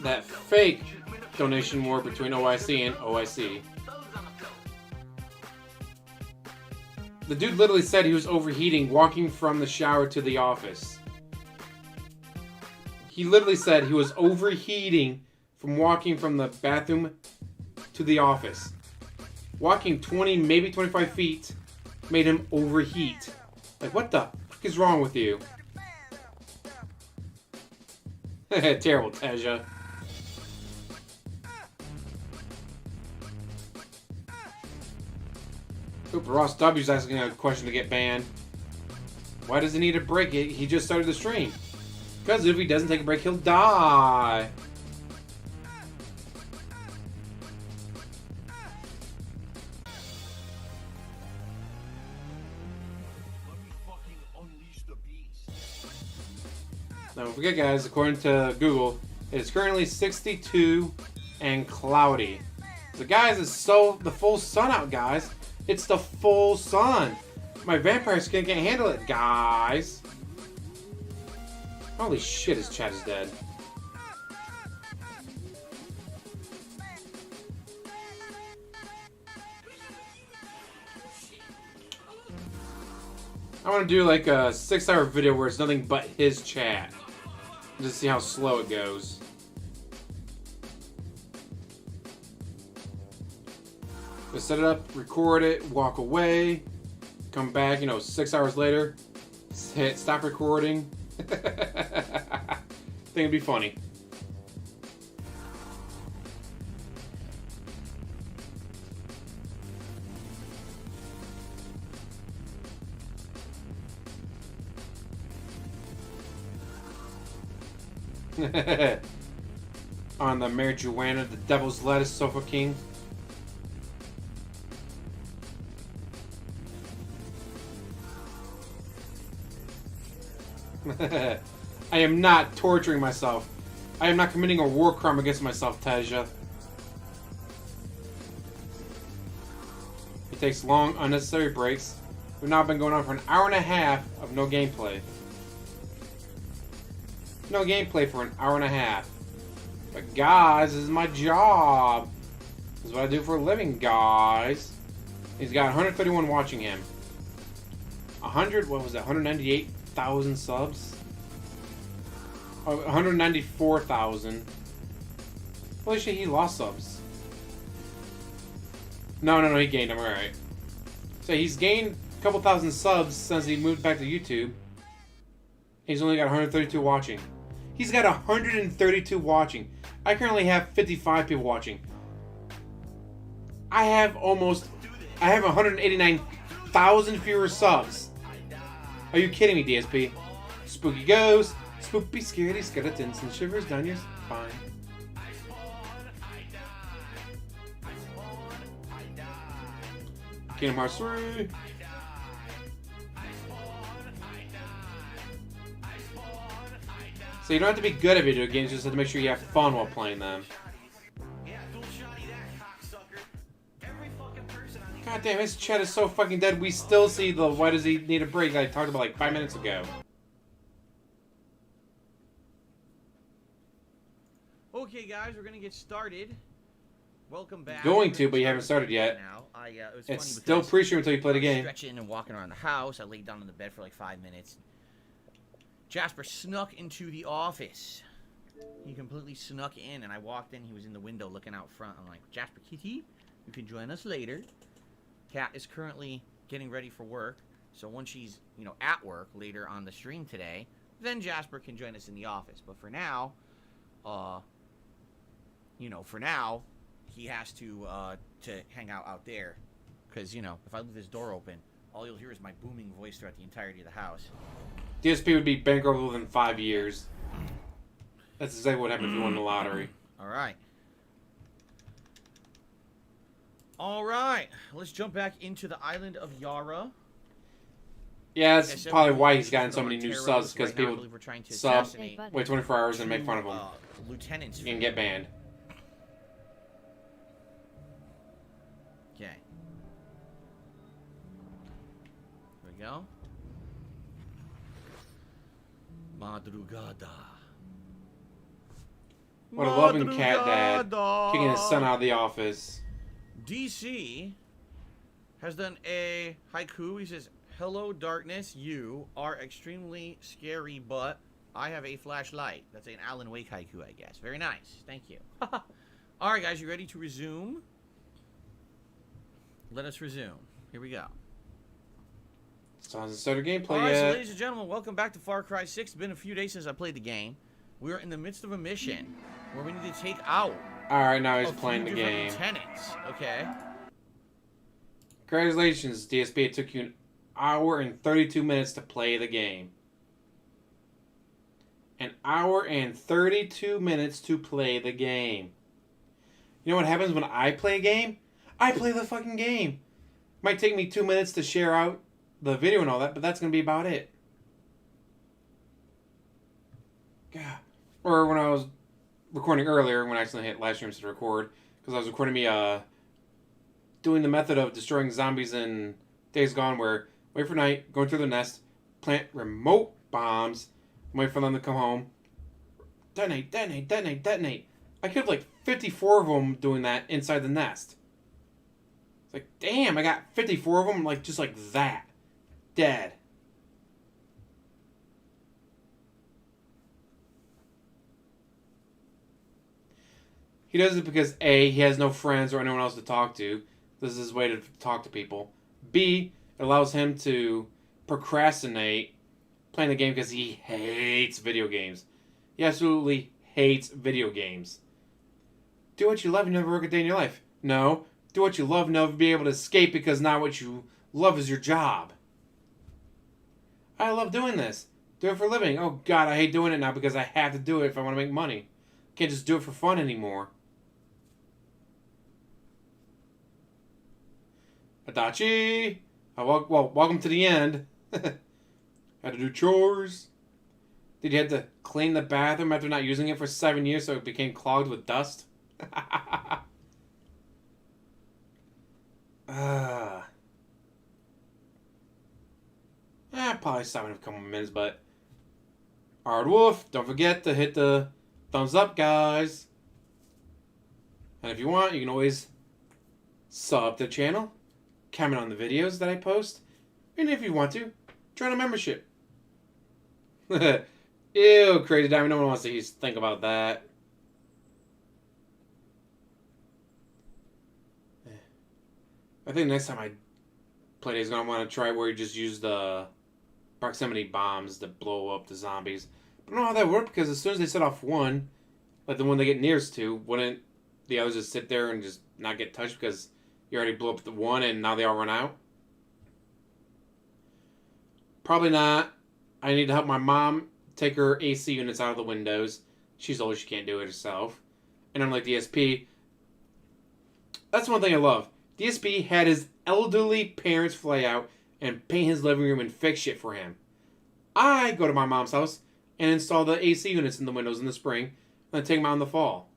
That fake donation war between OIC and OIC. The dude literally said he was overheating walking from the shower to the office. He literally said he was overheating from walking from the bathroom to the office. Walking 20, maybe 25 feet made him overheat. Like, what the fuck is wrong with you? Terrible, Taja. Oop, Ross W's asking a question to get banned. Why does he need a break? He just started the stream. Because if he doesn't take a break, he'll die. Now, don't forget, guys, according to Google, it is currently 62 and cloudy. So, guys, it's the full sun out, guys. It's the full sun. My vampire skin can't handle it, guys. Holy shit, his chat is dead. I want to do like a 6-hour video where it's nothing but his chat. Just see how slow it goes. Just set it up, record it, walk away, come back, 6 hours later, hit stop recording. Think it'd be funny. On the marijuana, the devil's lettuce, Sofa King. I am not torturing myself. I am not committing a war crime against myself, Taja. It takes long, unnecessary breaks. We've now been going on for an hour and a half of no gameplay. No gameplay for an hour and a half. But guys, this is my job. This is what I do for a living, guys. He's got 131 watching him. 198,000 subs? Oh, 194,000. Holy shit, he lost subs. No, he gained them, alright. So he's gained a couple thousand subs since he moved back to YouTube. He's only got 132 watching. He's got 132 watching. I currently have 55 people watching. I have 189,000 fewer subs. Are you kidding me, DSP? Spooky ghosts, spoopy scaredy skeletons, and shivers down your spine. Kingdom Hearts 3. So you don't have to be good at video games, you just have to make sure you have fun while playing them. God damn, his chat is so fucking dead. We still see the why does he need a break that I talked about like 5 minutes ago. Okay, guys, we're gonna get started. Welcome back. Going to, but you haven't started yet. Now, it's still pre-stream until you play the game. Stretching and walking around the house. I laid down in the bed for like 5 minutes. Jasper snuck into the office. He completely snuck in, and I walked in. He was in the window looking out front. I'm like, Jasper Kitty, you can join us later. Kat is currently getting ready for work. So once she's, at work later on the stream today, then Jasper can join us in the office. But for now, he has to hang out there. Because, if I leave this door open, all you'll hear is my booming voice throughout the entirety of the house. DSP would be bankrupt within 5 years. That's exactly what happened if you won the lottery. Alright, let's jump back into the island of Yara. Yeah, that's probably why he's gotten so many new subs, because people sub, assassinate wait 24 hours and make fun of him. Lieutenants. And get banned. Okay. There we go. Madrugada. What a loving cat dad, kicking his son out of the office. DC has done a haiku. He says, "Hello, darkness. You are extremely scary, but I have a flashlight." That's an Alan Wake haiku, I guess. Very nice. Thank you. All right, guys, you ready to resume? Let us resume. Here we go. Still hasn't started gameplay All right, yet. so ladies and gentlemen, welcome back to Far Cry 6. It's been a few days since I played the game. We are in the midst of a mission where we need to take out Alright, now he's playing the different game. lieutenants, okay? Congratulations, DSP. It took you an hour and 32 minutes to play the game. An hour and 32 minutes to play the game. You know what happens when I play a game? I play the fucking game. Might take me 2 minutes to share out the video and all that, but that's going to be about it. God. Or when I was recording earlier, when I accidentally hit live streams to record, because I was recording me doing the method of destroying zombies in Days Gone, where wait for night, going through the nest, plant remote bombs, wait for them to come home, detonate, detonate, detonate, detonate. I killed like 54 of them doing that inside the nest. It's like, damn, I got 54 of them like just like that. Dead. He does it because A, he has no friends or anyone else to talk to. This is his way to talk to people. B, it allows him to procrastinate playing the game because he hates video games. He absolutely hates video games. Do what you love and never work a day in your life. No. Do what you love and never be able to escape because not what you love is your job. I love doing this. Do it for a living. Oh God, I hate doing it now because I have to do it if I want to make money. Can't just do it for fun anymore. Adachi! Welcome to the end. Had to do chores. Did you have to clean the bathroom after not using it for 7 years so it became clogged with dust? Probably stop in a couple minutes, but Hard Wolf, don't forget to hit the thumbs up, guys. And if you want, you can always sub to the channel, comment on the videos that I post, and if you want to, join a membership. Ew, Crazy Diamond, no one wants to think about that. I think next time I play Days Gone, I want to try where you just use the proximity bombs to blow up the zombies. But I don't know how that worked because as soon as they set off one, like the one they get nearest to, wouldn't the others just sit there and just not get touched because you already blew up the one and now they all run out? Probably not. I need to help my mom take her AC units out of the windows. She's old, she can't do it herself. And unlike DSP, that's one thing I love. DSP had his elderly parents fly out and paint his living room and fix shit for him. I go to my mom's house and install the AC units in the windows in the spring and then take them out in the fall.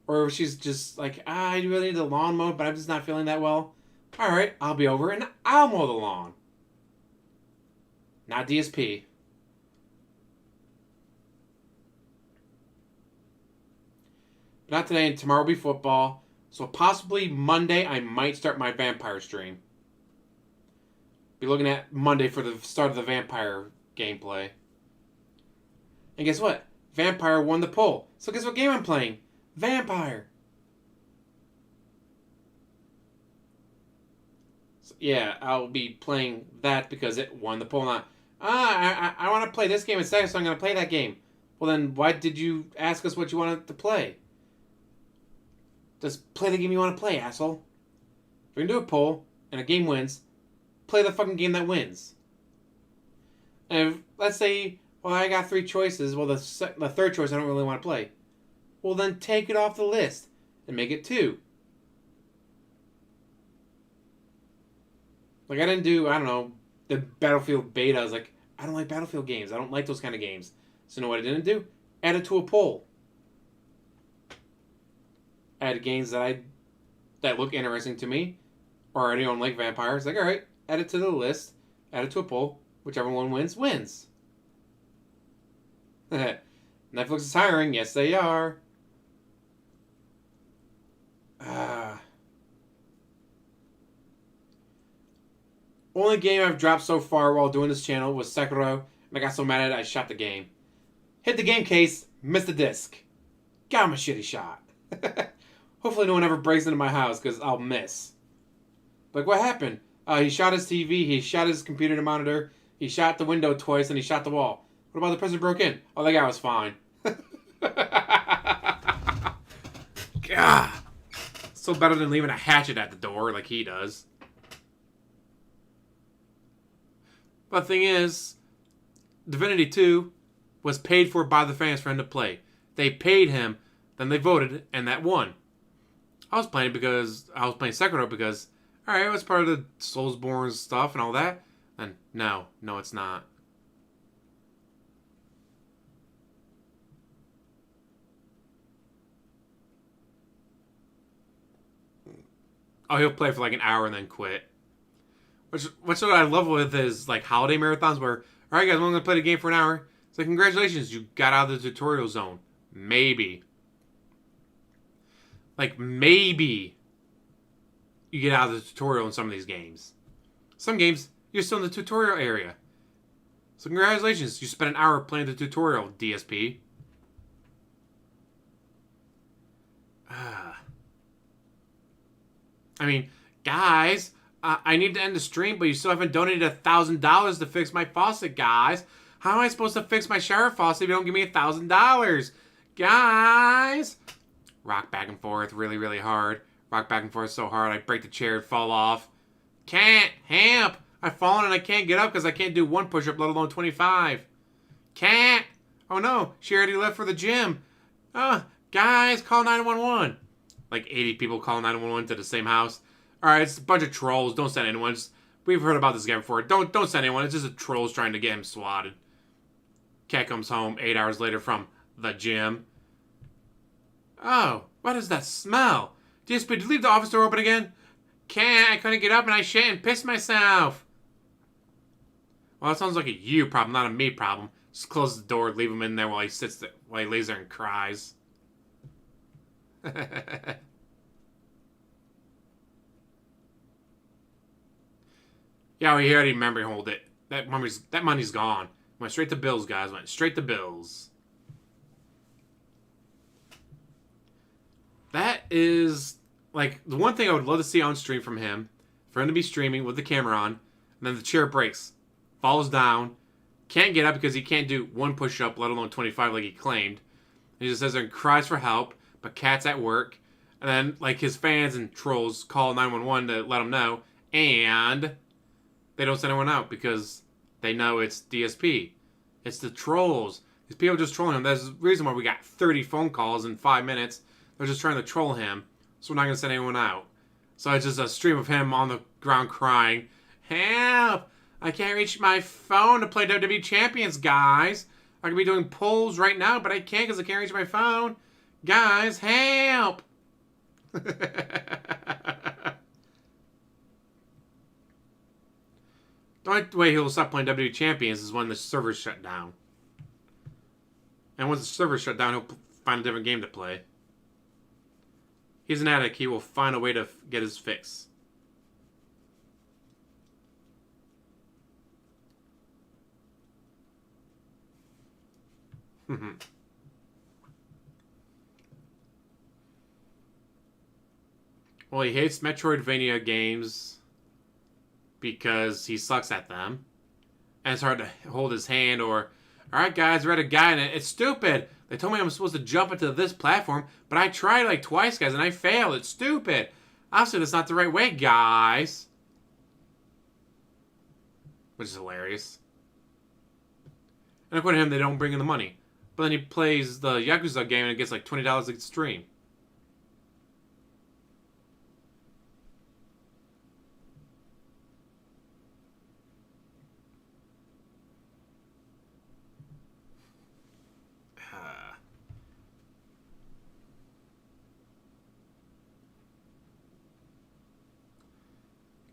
Or if she's just like, I really need the lawn mowed, but I'm just not feeling that well. Alright, I'll be over and I'll mow the lawn. Not DSP. But not today, and tomorrow will be football. So possibly Monday, I might start my vampire stream. Be looking at Monday for the start of the vampire gameplay. And guess what? Vampire won the poll. So guess what game I'm playing? Vampire. So yeah, I'll be playing that because it won the poll. Not, I want to play this game instead, so I'm going to play that game. Well then, why did you ask us what you wanted to play? Just play the game you want to play, asshole. If we can do a poll, and a game wins, play the fucking game that wins. And if, let's say, well, I got 3 choices. Well, the third choice I don't really want to play. Well, then take it off the list and make it 2. Like, I didn't do, I don't know, the Battlefield beta. I was like, I don't like Battlefield games. I don't like those kind of games. So you know what I didn't do? Add it to a poll. Add games that look interesting to me, or I don't like vampires. Like, all right, add it to the list, add it to a poll. Whichever one wins, wins. Netflix is hiring. Yes, they are. Only game I've dropped so far while doing this channel was Sekiro, and I got so mad at it I shot the game. Hit the game case, missed the disc. Got him a shitty shot. Hopefully no one ever breaks into my house, because I'll miss. Like, what happened? He shot his TV, he shot his computer monitor, he shot the window twice, and he shot the wall. What about the person who broke in? Oh, that guy was fine. God. Still better than leaving a hatchet at the door like he does. But the thing is, Divinity 2 was paid for by the fans for him to play. They paid him, then they voted, and that won. I was playing Sekiro because, alright, it was part of the Soulsborne stuff and all that. And no, it's not. Oh, he'll play for like an hour and then quit. Which what I love with his like holiday marathons where, alright guys, I'm going to play the game for an hour. It's like, congratulations, you got out of the tutorial zone. Maybe. Like, maybe you get out of the tutorial in some of these games. Some games, you're still in the tutorial area. So congratulations, you spent an hour playing the tutorial, DSP. I mean, guys, I need to end the stream, but you still haven't donated $1,000 to fix my faucet, guys. How am I supposed to fix my shower faucet if you don't give me $1,000? Guys! Rock back and forth really, really hard. Rock back and forth so hard I break the chair and fall off. Can't! Hamp! I've fallen and I can't get up because I can't do 1 push-up, let alone 25. Can't! Oh no, she already left for the gym. Guys, call 911. Like 80 people call 911 to the same house. Alright, it's a bunch of trolls. Don't send anyone. We've heard about this guy before. Don't send anyone. It's just a trolls trying to get him swatted. Cat comes home 8 hours later from the gym. Oh, what is that smell? DSP, did you leave the office door open again? I couldn't get up and I shit and pissed myself. Well, that sounds like a you problem, not a me problem. Just close the door, leave him in there while he sits there, while he lays there and cries. Yeah, we already memory hold it. That money's gone. Went straight to bills, guys. Went straight to bills. That is, like, the one thing I would love to see on stream from him. For him to be streaming with the camera on, and then the chair breaks. Falls down. Can't get up because he can't do 1 push-up, let alone 25 like he claimed. And he just says there and cries for help, but Cat's at work. And then, like, his fans and trolls call 911 to let him know. And they don't send anyone out because they know it's DSP. It's the trolls. These people just trolling him. That's the reason why we got 30 phone calls in 5 minutes. They're just trying to troll him. So we're not going to send anyone out. So it's just a stream of him on the ground crying. Help! I can't reach my phone to play WWE Champions, guys. I could be doing polls right now, but I can't because I can't reach my phone. Guys, help! The only way he'll stop playing WWE Champions is when the servers shut down. And once the servers shut down, he'll find a different game to play. He's an addict. He will find a way to get his fix. Well, he hates Metroidvania games because he sucks at them. And it's hard to hold his hand or, alright guys, we're at a guy and it's stupid. They told me I'm supposed to jump into this platform, but I tried like twice, guys, and I failed. It's stupid. Obviously, that's not the right way, guys. Which is hilarious. And according to him, they don't bring in the money. But then he plays the Yakuza game and it gets like $20 a stream.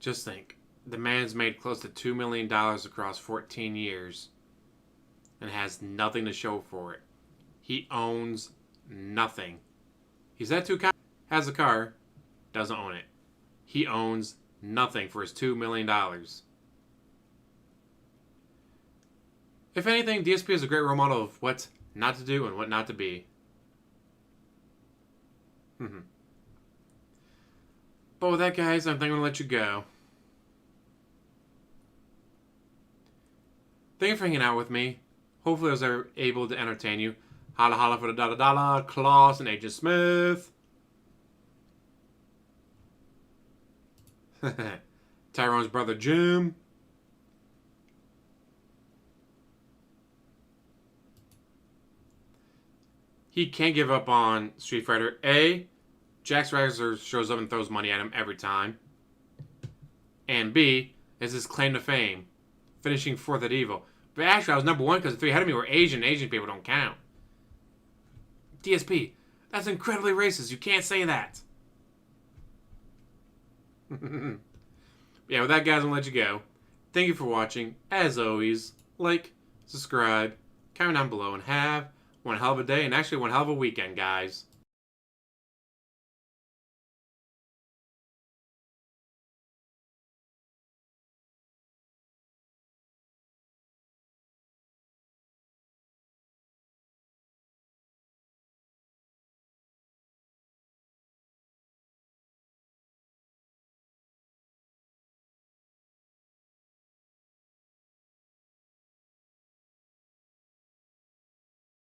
Just think, the man's made close to $2 million across 14 years and has nothing to show for it. He owns nothing. He's at 2 cars, has a car, doesn't own it. He owns nothing for his $2 million. If anything, DSP is a great role model of what not to do and what not to be. But with that, guys, I think I'm going to let you go. Thank you for hanging out with me. Hopefully I was able to entertain you. Holla holla for the dollar, Klaus and Agent Smith. Tyrone's brother Jim. He can't give up on Street Fighter. A, Jax Razor shows up and throws money at him every time. And B, is his claim to fame. Finishing 4th at EVO. But actually, I was number 1 because the 3 ahead of me were Asian. Asian people don't count. DSP, that's incredibly racist. You can't say that. Yeah, with that, guys, I'm going to let you go. Thank you for watching. As always, like, subscribe, comment down below, and have one hell of a day and actually one hell of a weekend, guys.